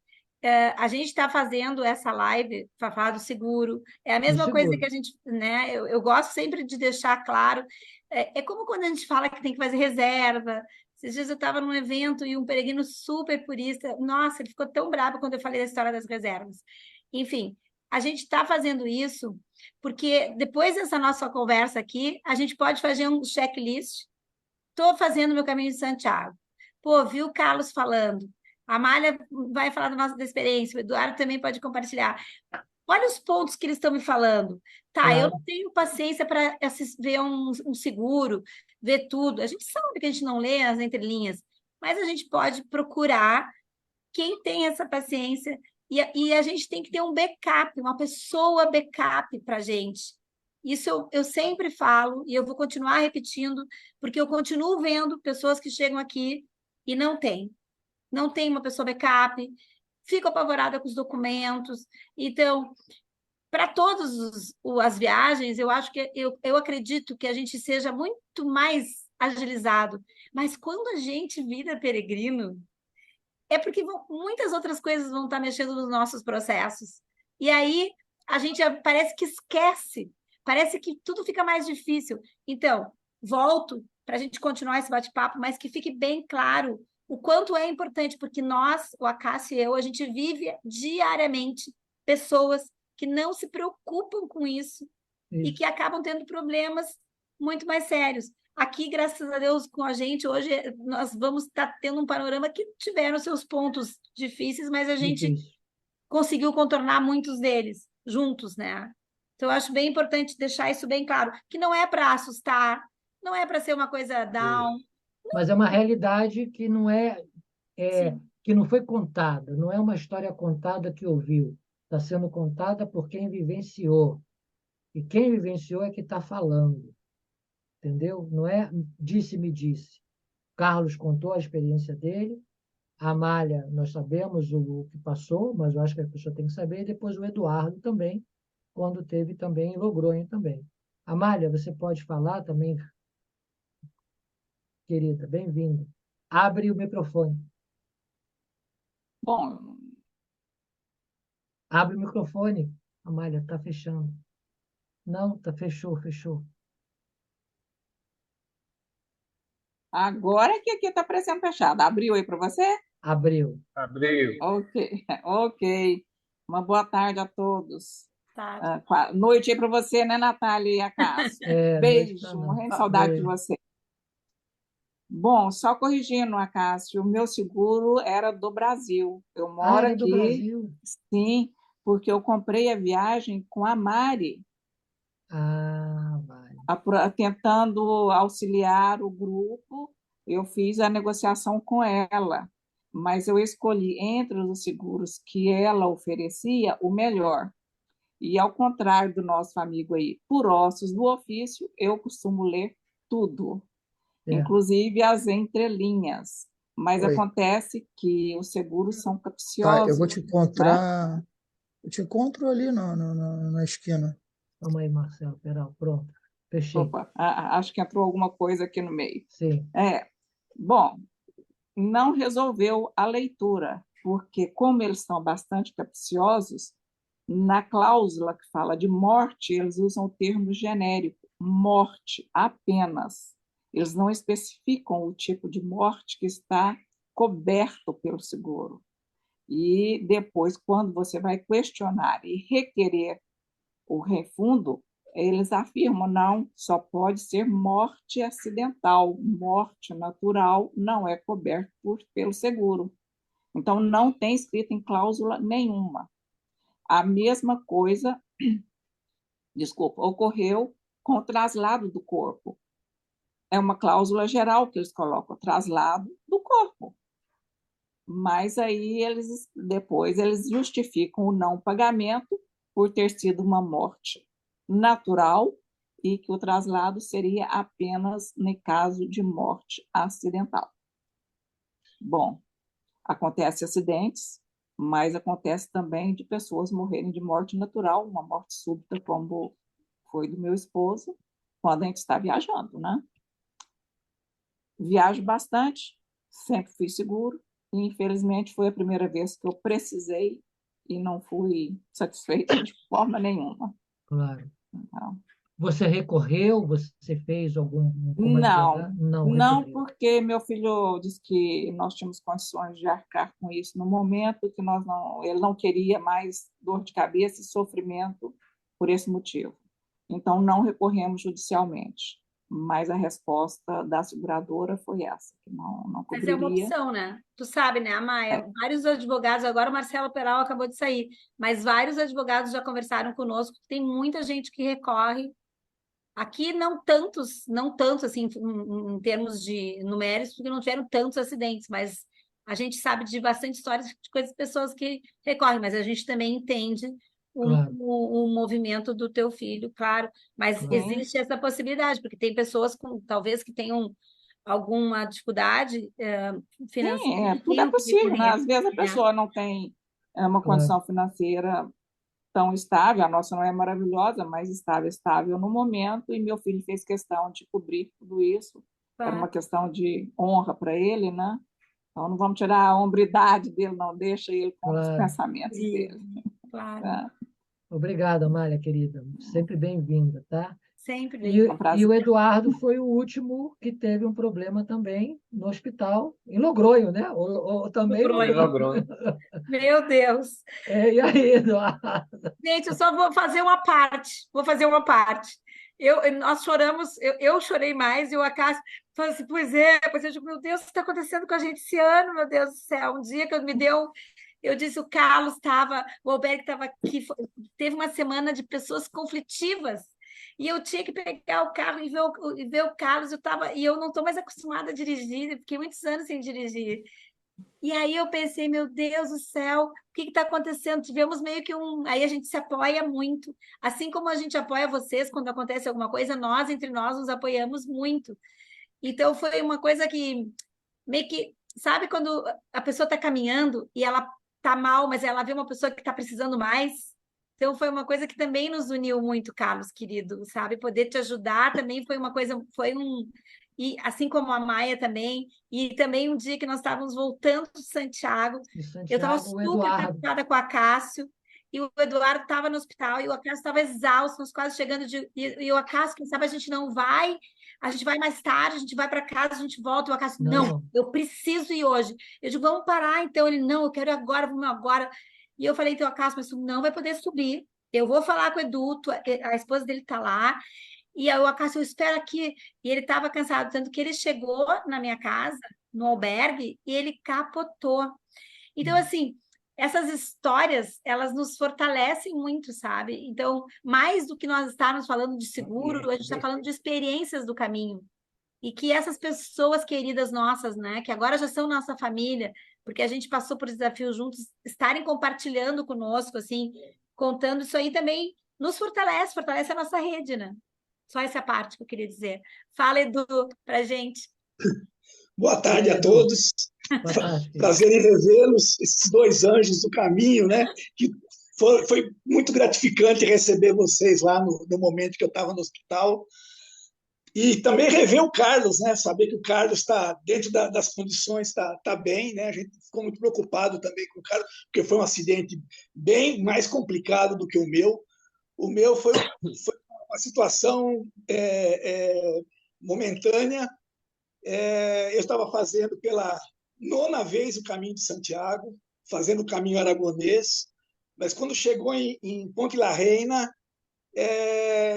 A gente está fazendo essa live para falar do seguro. É a do mesma coisa que seguro. a gente, né? Eu gosto sempre de deixar claro. É como quando a gente fala que tem que fazer reserva. Esses dias eu estava num evento e um peregrino super purista. Nossa, ele ficou tão bravo quando eu falei da história das reservas. Enfim, a gente está fazendo isso porque depois dessa nossa conversa aqui, a gente pode fazer um checklist. Estou fazendo meu caminho de Santiago. Pô, viu o Carlos falando. A Amália vai falar da experiência, o Eduardo também pode compartilhar. Olha os pontos que eles estão me falando. Tá, eu Claro, não tenho paciência para ver um seguro, ver tudo. A gente sabe que a gente não lê as entrelinhas, mas a gente pode procurar quem tem essa paciência e a gente tem que ter um backup, uma pessoa backup para a gente. Isso eu sempre falo e eu vou continuar repetindo, porque eu continuo vendo pessoas que chegam aqui e não tem uma pessoa backup, fico apavorada com os documentos. Então, para todas as viagens, eu acho que eu acredito que a gente seja muito mais agilizado, mas quando a gente vira peregrino, é porque muitas outras coisas vão estar mexendo nos nossos processos. E aí a gente parece que esquece, parece que tudo fica mais difícil. Então, volto para a gente continuar esse bate-papo, mas que fique bem claro o quanto é importante, porque nós, o Acácio e eu, a gente vive diariamente pessoas que não se preocupam com isso e que isso. acabam tendo problemas muito mais sérios. Aqui, graças a Deus, com a gente, hoje nós vamos estar tendo um panorama que tiveram seus pontos difíceis, mas a gente Difícil. conseguiu contornar muitos deles juntos, né? Então, eu acho bem importante deixar isso bem claro, que não é para assustar, não é para ser uma coisa down. Mas é uma realidade que não Sim, que não foi contada, não é uma história contada que ouviu, está sendo contada por quem vivenciou. E quem vivenciou é que está falando, entendeu? Não é disse-me disse. Carlos contou a experiência dele, a Amália, nós sabemos o que passou, mas eu acho que a pessoa tem que saber, e depois o Eduardo também, quando teve também em Logronho também. Amália, você pode falar também, querida, bem-vinda. Abre o microfone. Bom, Abre o microfone. Amália, está fechando. Não, tá, fechou. agora que aqui está parecendo fechado. Abriu aí para você? Abriu. Abril. Ok, ok. Uma boa tarde a todos. tá. Noite aí para você, né, Natália e Acácio? Noite para Beijo, nós. morrendo de saudade de Beijo. você. Bom, só corrigindo, Acácio, o meu seguro era do Brasil. Eu Ah, moro ele é do aqui, Brasil. sim, porque eu comprei a viagem com a Mari, Ah, vale. tentando auxiliar o grupo, eu fiz a negociação com ela, mas eu escolhi entre os seguros que ela oferecia o melhor. E ao contrário do nosso amigo aí, por ossos do ofício, eu costumo ler tudo, É. inclusive as entrelinhas. Mas Oi, acontece que os seguros são tá, eu vou capciosos, te né? encontrar, eu te encontro ali na esquina. Vamos aí, Marcelo. Pera, pronto. Fechei. Opa, acho que entrou alguma coisa aqui no meio. Sim. Bom, não resolveu a leitura, porque, como eles são bastante capciosos, na cláusula que fala de morte, eles usam o termo genérico, morte apenas. Eles não especificam o tipo de morte que está coberto pelo seguro. E depois, quando você vai questionar e requerer o refundo, eles afirmam não, só pode ser morte acidental, morte natural não é coberto pelo seguro. Então, não tem escrito em cláusula nenhuma. A mesma coisa, desculpa, ocorreu com o traslado do corpo. é uma cláusula geral que eles colocam, traslado do corpo. Mas aí depois eles justificam o não pagamento por ter sido uma morte natural e que o traslado seria apenas no caso de morte acidental. Bom, acontece acidentes, mas acontece também de pessoas morrerem de morte natural, uma morte súbita, como foi do meu esposo, quando a gente está viajando, né? Viajo bastante, sempre fui seguro, e infelizmente foi a primeira vez que eu precisei e não fui satisfeita de forma nenhuma. Claro. Então, Você recorreu? Você fez algum como não, advogado? Não não, recorreu. porque meu filho disse que nós tínhamos condições de arcar com isso no momento, que ele não queria mais dor de cabeça e sofrimento por esse motivo. Então, não recorremos judicialmente. Mas a resposta da seguradora foi essa, que não Mas é uma cobriria. opção, né? Tu sabe, né, Maia? Vários advogados, agora o Marcelo Peral acabou de sair, mas vários advogados já conversaram conosco, tem muita gente que recorre. Aqui não tantos assim em termos de numéricos, porque não tiveram tantos acidentes, mas a gente sabe de bastante histórias de coisas, pessoas que recorrem, mas a gente também entende Claro. o movimento do teu filho, claro, mas Claro. existe essa possibilidade, porque tem pessoas talvez que tenham alguma dificuldade financeira, Tudo é tenham que possível, né? recorrer, Às vezes a né? pessoa não tem uma Claro. condição financeira tão estável, a nossa não é maravilhosa, mas estável no momento, e meu filho fez questão de cobrir tudo isso. Era uma questão de honra para ele, né? Então não vamos tirar a hombridade dele, não, deixa ele com os Claro. pensamentos dele. Claro, Tá? Obrigado, Amália, querida. Sempre bem-vinda, tá? sempre E, bem. É um prazer. e o Eduardo foi o último que teve um problema também no hospital, em Logronho, né? Ou também em Logronho. Logronho. Meu Deus! E aí, Eduardo? Gente, eu só vou fazer uma parte. Vou fazer uma parte. Nós choramos, eu chorei mais, e o Acácio falou assim: pois eu digo, meu Deus, o que está acontecendo com a gente esse ano, meu Deus do céu? Um dia que eu disse, o Alberto estava aqui, teve uma semana de pessoas conflitivas, e eu tinha que pegar o carro e ver o Carlos, e eu não estou mais acostumada a dirigir, eu fiquei muitos anos sem dirigir. E aí eu pensei, meu Deus do céu, o que está acontecendo? Tivemos meio que Aí a gente se apoia muito. Assim como a gente apoia vocês quando acontece alguma coisa, nós, entre nós, nos apoiamos muito. Então foi uma coisa que meio que. Sabe quando a pessoa está caminhando e ela está mal, mas ela vê uma pessoa que está precisando mais? Então foi uma coisa que também nos uniu muito, Carlos, querido, sabe? Poder te ajudar também foi uma coisa, e assim como a Maia também, e também um dia que nós estávamos voltando de Santiago, De eu estava Santiago, o super Eduardo. preocupada com a Cássio, e o Eduardo estava no hospital, e o Acácio estava exausto, nós quase chegando e o Acácio, quem sabe a gente não vai, a gente vai mais tarde, a gente vai para casa, a gente volta, e o Acácio, não, eu preciso ir hoje. Eu digo, vamos parar, então. Ele, não, eu quero ir agora, vamos agora. E eu falei, então, Acácio, mas tu não vai poder subir. Eu vou falar com o Edu, a esposa dele está lá, e aí o Acácio, eu espero aqui. E ele estava cansado, tanto que ele chegou na minha casa, no albergue, e ele capotou. Então, assim, essas histórias, elas nos fortalecem muito, sabe? Então, mais do que nós estarmos falando de seguro, a gente está falando de experiências do caminho. E que essas pessoas queridas nossas, né, que agora já são nossa família, porque a gente passou por desafios juntos, estarem compartilhando conosco, assim, contando isso aí também nos fortalece a nossa rede, né? Só essa parte que eu queria dizer. Fala, Edu, pra gente. Boa tarde a todos. Boa tarde. Prazer em revê-los, esses dois anjos do caminho, né? Que foi muito gratificante receber vocês lá no momento que eu estava no hospital. E também rever o Carlos, né? Saber que o Carlos está dentro das condições, está bem, né? A gente ficou muito preocupado também com o Carlos, porque foi um acidente bem mais complicado do que o meu. O meu foi uma situação momentânea. Eu estava fazendo pela 9ª vez o caminho de Santiago, fazendo o caminho aragonês, mas quando chegou em Ponte la Reina,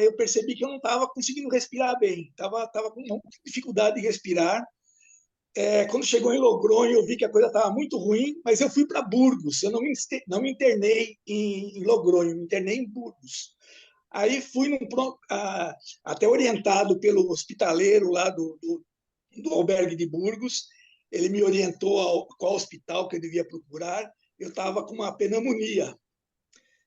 eu percebi que eu não estava conseguindo respirar bem, estava com dificuldade de respirar. Quando chegou em Logronho, eu vi que a coisa estava muito ruim, mas eu fui para Burgos, eu não me internei em Logronho, me internei em Burgos. Aí fui até orientado pelo hospitaleiro lá do albergue de Burgos, ele me orientou qual hospital que eu devia procurar. Eu estava com uma pneumonia,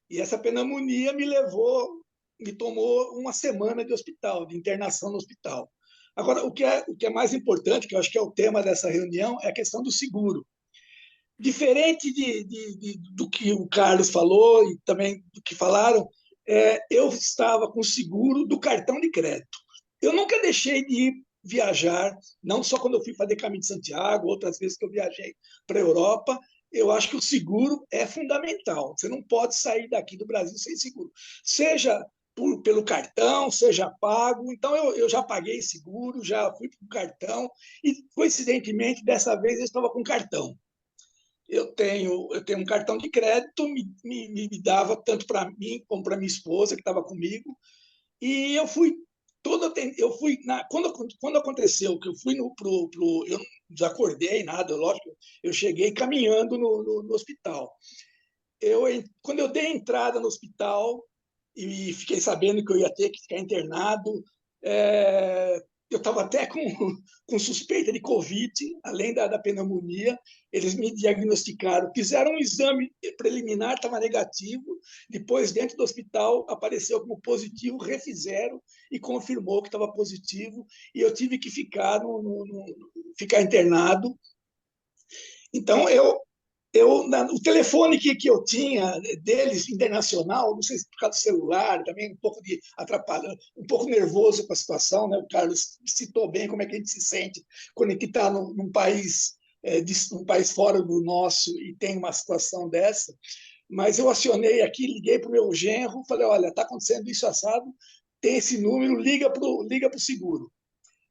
e essa pneumonia me tomou uma semana de hospital, de internação no hospital. Agora, o que é mais importante, que eu acho que é o tema dessa reunião, é a questão do seguro. Diferente do que o Carlos falou e também do que falaram, eu estava com seguro do cartão de crédito. Eu nunca deixei de ir viajar, não só quando eu fui fazer Caminho de Santiago, outras vezes que eu viajei para a Europa. Eu acho que o seguro é fundamental. Você não pode sair daqui do Brasil sem seguro, seja pelo cartão, seja pago. Então, eu já paguei seguro, já fui com cartão, e, coincidentemente, dessa vez eu estava com cartão. Eu tenho um cartão de crédito, me dava tanto para mim como para minha esposa, que estava comigo, e eu fui quando aconteceu que eu fui eu não desacordei nada, lógico, eu cheguei caminhando no hospital. Quando eu dei entrada no hospital e fiquei sabendo que eu ia ter que ficar internado, eu estava até com suspeita de Covid, além da pneumonia. Eles me diagnosticaram, fizeram um exame preliminar, estava negativo. Depois, dentro do hospital, apareceu como positivo, refizeram e confirmou que estava positivo. E eu tive que ficar internado. Então, o telefone que eu tinha deles, internacional, não sei se por causa do celular, também um pouco de atrapalhando, um pouco nervoso com a situação, né? O Carlos citou bem como é que a gente se sente quando a gente está num país, um país fora do nosso e tem uma situação dessa. Mas eu acionei aqui, liguei para o meu genro, falei, olha, está acontecendo isso assado, tem esse número, liga para o seguro.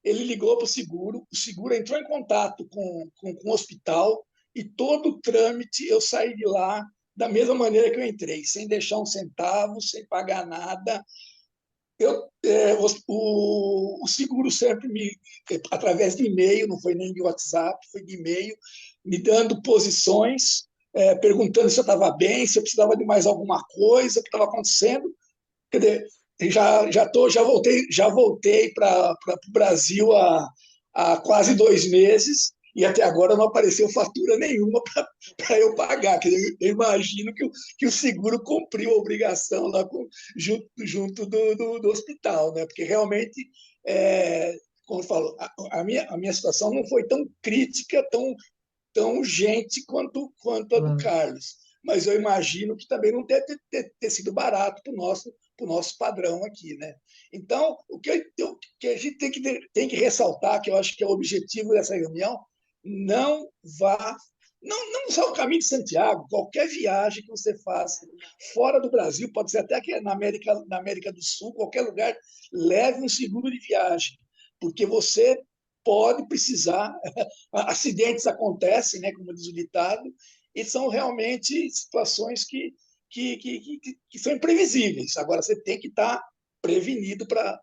Ele ligou para o seguro entrou em contato com o hospital, e todo o trâmite eu saí de lá da mesma maneira que eu entrei, sem deixar um centavo, sem pagar nada. O seguro sempre através de e-mail, não foi nem de WhatsApp, foi de e-mail, me dando posições, perguntando se eu estava bem, se eu precisava de mais alguma coisa, o que estava acontecendo. Quer dizer, já voltei para o Brasil há quase 2 meses, e até agora não apareceu fatura nenhuma para eu pagar. Quer dizer, eu imagino que o seguro cumpriu a obrigação lá junto do hospital, né? Porque realmente, como eu falo, a minha situação não foi tão crítica, tão urgente quanto a do Carlos. Mas eu imagino que também não deve ter sido barato para o nosso padrão aqui, né? Então, o que a gente tem que ressaltar, que eu acho que é o objetivo dessa reunião, não só o Caminho de Santiago, qualquer viagem que você faça fora do Brasil, pode ser até aqui na América do Sul, qualquer lugar, leve um seguro de viagem, porque você pode precisar, acidentes acontecem, né, como diz o ditado, e são realmente situações que são imprevisíveis. Agora, você tem que estar prevenido para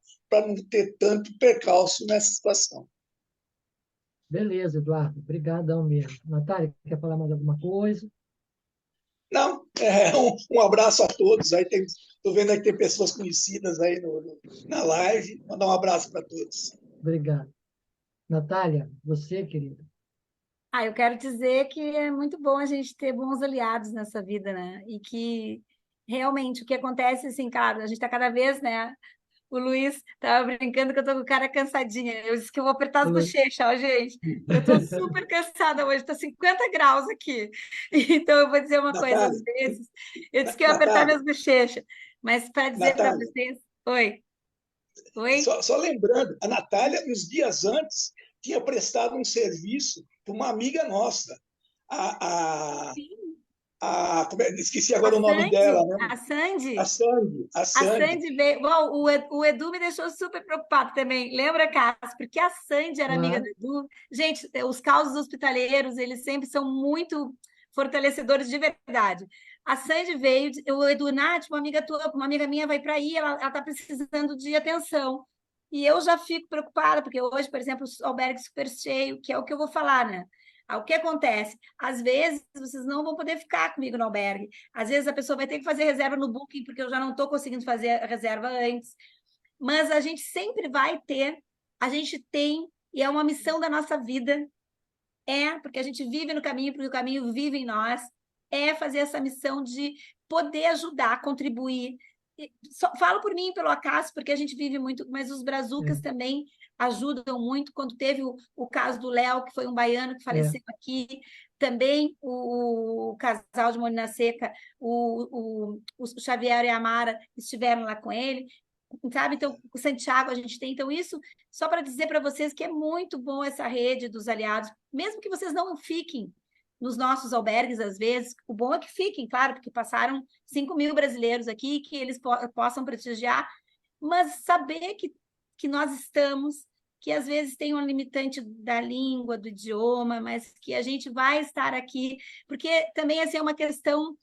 não ter tanto percalço nessa situação. Beleza, Eduardo. Obrigadão mesmo. Natália, quer falar mais alguma coisa? Não, um abraço a todos. Estou vendo aí que tem pessoas conhecidas aí na live. Mandar um abraço para todos. Obrigado. Natália, você, querida. Eu quero dizer que é muito bom a gente ter bons aliados nessa vida, né? E que realmente o que acontece, assim, cara, a gente está cada vez, né? O Luiz estava brincando que eu tô com o cara cansadinha. Eu disse que eu vou apertar as bochechas, ó, gente. Eu tô super cansada hoje, tô 50 graus aqui. Então eu vou dizer uma coisa às vezes. Eu disse que eu ia apertar minhas bochechas. Mas para dizer para vocês. Oi. Só lembrando, a Natália, uns dias antes, tinha prestado um serviço para uma amiga nossa. Esqueci agora o nome dela, né? A Sandy. A Sandy veio. Bom, o Edu me deixou super preocupado também. Lembra, Cássio? Porque a Sandy era amiga do Edu. Gente, os causos hospitaleiros, eles sempre são muito fortalecedores de verdade. A Sandy veio, o Edu, Nath, uma amiga minha vai para aí, ela está precisando de atenção. E eu já fico preocupada, porque hoje, por exemplo, o albergue super cheio, que é o que eu vou falar, né? O que acontece? Às vezes, vocês não vão poder ficar comigo no albergue. Às vezes, a pessoa vai ter que fazer reserva no Booking, porque eu já não estou conseguindo fazer a reserva antes. Mas a gente sempre vai ter, a gente tem, e é uma missão da nossa vida, porque a gente vive no caminho, porque o caminho vive em nós, fazer essa missão de poder ajudar, contribuir. Falo por mim, pelo acaso, porque a gente vive muito, mas os brazucas também ajudam muito. Quando teve o caso do Léo, que foi um baiano que faleceu aqui, também o casal de Molina Seca, o Xavier e a Amara estiveram lá com ele, sabe? Então, o Santiago a gente tem. Então, isso só para dizer para vocês que é muito bom essa rede dos aliados, mesmo que vocês não fiquem nos nossos albergues, às vezes, o bom é que fiquem, claro, porque passaram 5.000 brasileiros aqui, que eles possam prestigiar, mas saber que nós estamos, que às vezes tem um limitante da língua, do idioma, mas que a gente vai estar aqui, porque também assim, é uma questão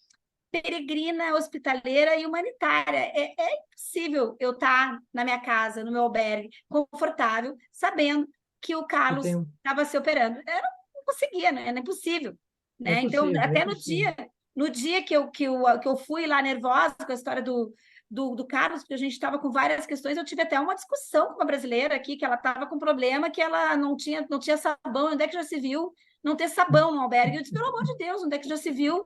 peregrina, hospitaleira e humanitária. É impossível eu estar na minha casa, no meu albergue, confortável, sabendo que o Carlos estava se operando. Eu não conseguia, né? É impossível. Né? Então, até no dia que eu fui lá nervosa com a história do Carlos, porque a gente estava com várias questões, eu tive até uma discussão com uma brasileira aqui, que ela estava com problema, que ela não tinha sabão. Onde é que já se viu não ter sabão no albergue? Eu disse, pelo amor de Deus, onde é que já se viu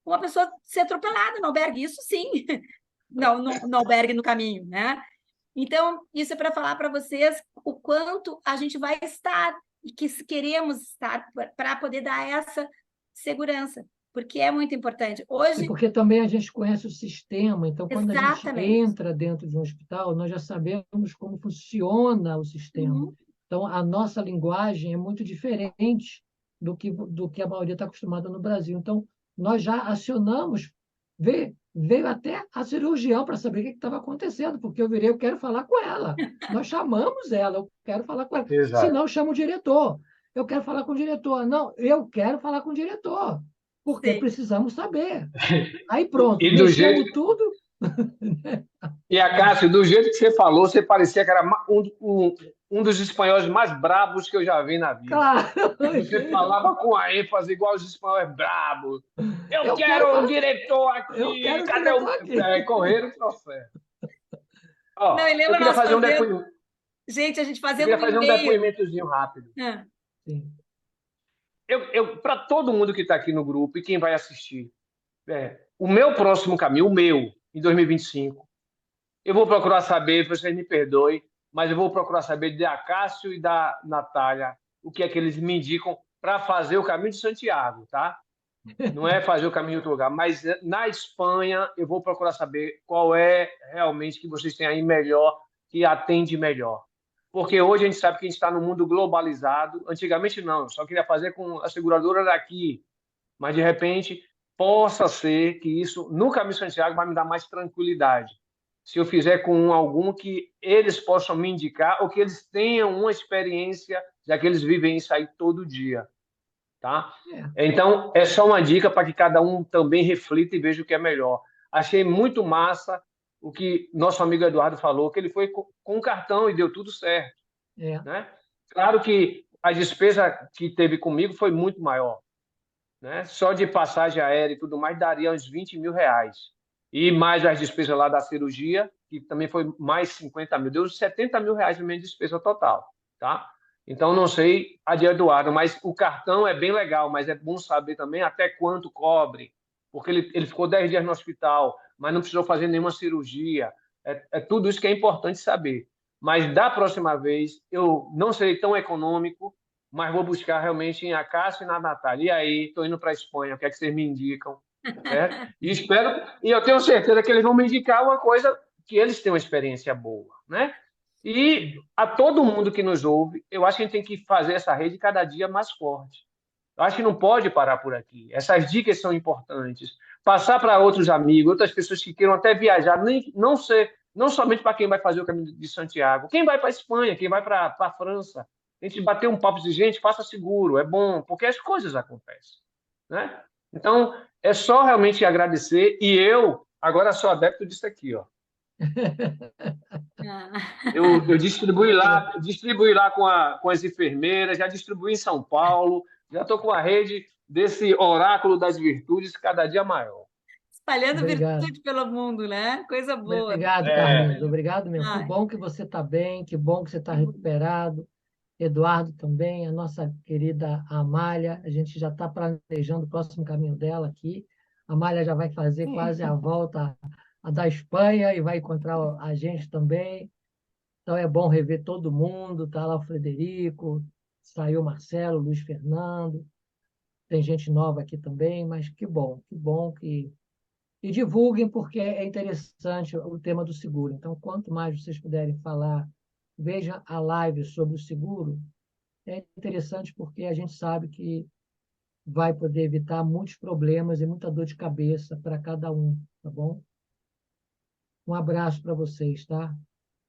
uma pessoa ser atropelada no albergue? Isso sim, não, no albergue no caminho, né? Então, isso é para falar para vocês o quanto a gente vai estar e que queremos estar para poder dar essa segurança, porque é muito importante. Hoje... porque também a gente conhece o sistema, então quando a gente entra dentro de um hospital, nós já sabemos como funciona o sistema. Então, a nossa linguagem é muito diferente do que a maioria está acostumada no Brasil. Então, nós já acionamos, veio até a cirurgião para saber o que estava acontecendo, porque eu quero falar com ela. Nós chamamos ela, eu quero falar com ela. Exato. Se não, chama o diretor. Eu quero falar com o diretor. Não, eu quero falar com o diretor, porque precisamos saber. Aí pronto, e do jeito tudo. E a Cássio, do jeito que você falou, você parecia que era um dos espanhóis mais brabos que eu já vi na vida. Claro. Você falava com a ênfase igual os espanhóis brabos. Eu quero um diretor aqui. Cadê o correio do processo? Não, eu queria fazer um depoimento. Gente, a gente fazendo Eu queria fazer um depoimentozinho rápido. Sim. Para todo mundo que está aqui no grupo e quem vai assistir, o meu próximo caminho, em 2025, eu vou procurar saber, vocês me perdoem, mas eu vou procurar saber de Acácio e da Natália o que é que eles me indicam para fazer o caminho de Santiago, tá? Não é fazer o caminho em outro lugar, mas na Espanha eu vou procurar saber qual é realmente que vocês têm aí melhor, que atende melhor. Porque hoje a gente sabe que a gente está num mundo globalizado. Antigamente não, só queria fazer com a seguradora daqui, mas de repente possa ser que isso, no Caminho de Santiago, vai me dar mais tranquilidade. Se eu fizer com algum que eles possam me indicar ou que eles tenham uma experiência, já que eles vivem isso aí todo dia. Tá? Então, é só uma dica para que cada um também reflita e veja o que é melhor. Achei muito massa o que nosso amigo Eduardo falou, que ele foi com cartão e deu tudo certo. Né? Claro que a despesa que teve comigo foi muito maior. Né? Só de passagem aérea e tudo mais daria uns 20 mil reais. E mais as despesas lá da cirurgia, que também foi mais 50 mil. Deu 70 mil reais de minha despesa total. Tá? Então, não sei a de Eduardo, mas o cartão é bem legal, mas é bom saber também até quanto cobre, porque ele ficou 10 dias no hospital, mas não precisou fazer nenhuma cirurgia. É tudo isso que é importante saber. Mas da próxima vez, eu não serei tão econômico, mas vou buscar realmente em Acácio e na Natália. E aí, estou indo para a Espanha, o que é que vocês me indicam? Certo? E eu tenho certeza que eles vão me indicar uma coisa que eles têm uma experiência boa, né? E a todo mundo que nos ouve, eu acho que a gente tem que fazer essa rede cada dia mais forte. Eu acho que não pode parar por aqui. Essas dicas são importantes. Passar para outros amigos, outras pessoas que queiram até viajar, não somente para quem vai fazer o caminho de Santiago, quem vai para a Espanha, quem vai para a França. A gente bater um papo de gente, faça seguro, é bom, porque as coisas acontecem. Né? Então, é só realmente agradecer. E eu agora sou adepto disso aqui, ó. Eu distribuí lá com as enfermeiras, já distribuí em São Paulo, Já estou com a rede desse oráculo das virtudes cada dia maior. Espalhando Obrigado. virtude pelo mundo, né? Coisa boa. Obrigado, É. Carlinhos. Obrigado mesmo. Que Ai. bom que você está bem, que bom que você está recuperado. Eduardo também, a nossa querida Amália. A gente já está planejando o próximo caminho dela aqui. A Amália já vai fazer quase a volta da Espanha e vai encontrar a gente também. Então é bom rever todo mundo. Está lá o Frederico, saiu o Marcelo, o Luiz Fernando. Tem gente nova aqui também, mas que bom que... E divulguem, porque é interessante o tema do seguro. Então, quanto mais vocês puderem falar, veja a live sobre o seguro, é interessante porque a gente sabe que vai poder evitar muitos problemas e muita dor de cabeça para cada um, tá bom? Um abraço para vocês, tá?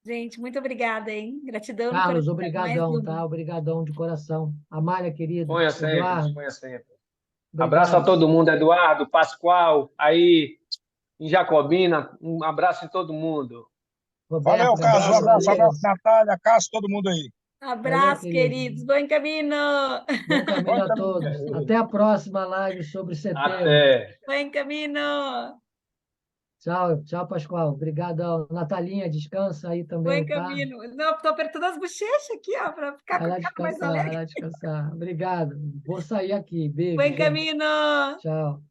Gente, muito obrigada, hein? Gratidão no Carlos, coração, mais obrigadão, uma. tá? Obrigadão de coração. Amália, querida, Disponha sempre, Eduardo, disponha sempre. Abraço a obrigado. todo mundo, Eduardo, Pascoal, aí em Jacobina. Um abraço em todo mundo. Roberto, Valeu, Carlos. Um abraço, valeu. Natália, Cássio, todo mundo aí. Abraço, querido. queridos. Bom caminho. Bom caminho Bom a caminho. todos. Até a próxima live sobre setembro. Até. Bom caminho. Tchau, tchau, Pascoal. Obrigadão. Natalinha, descansa aí também, Bom tá? caminho. Não, estou apertando as bochechas aqui, ó, para ficar Vai lá mais descansar, vai alegre. lá descansar. Obrigado. Vou sair aqui. Beijo, Bom gente. caminho. Tchau.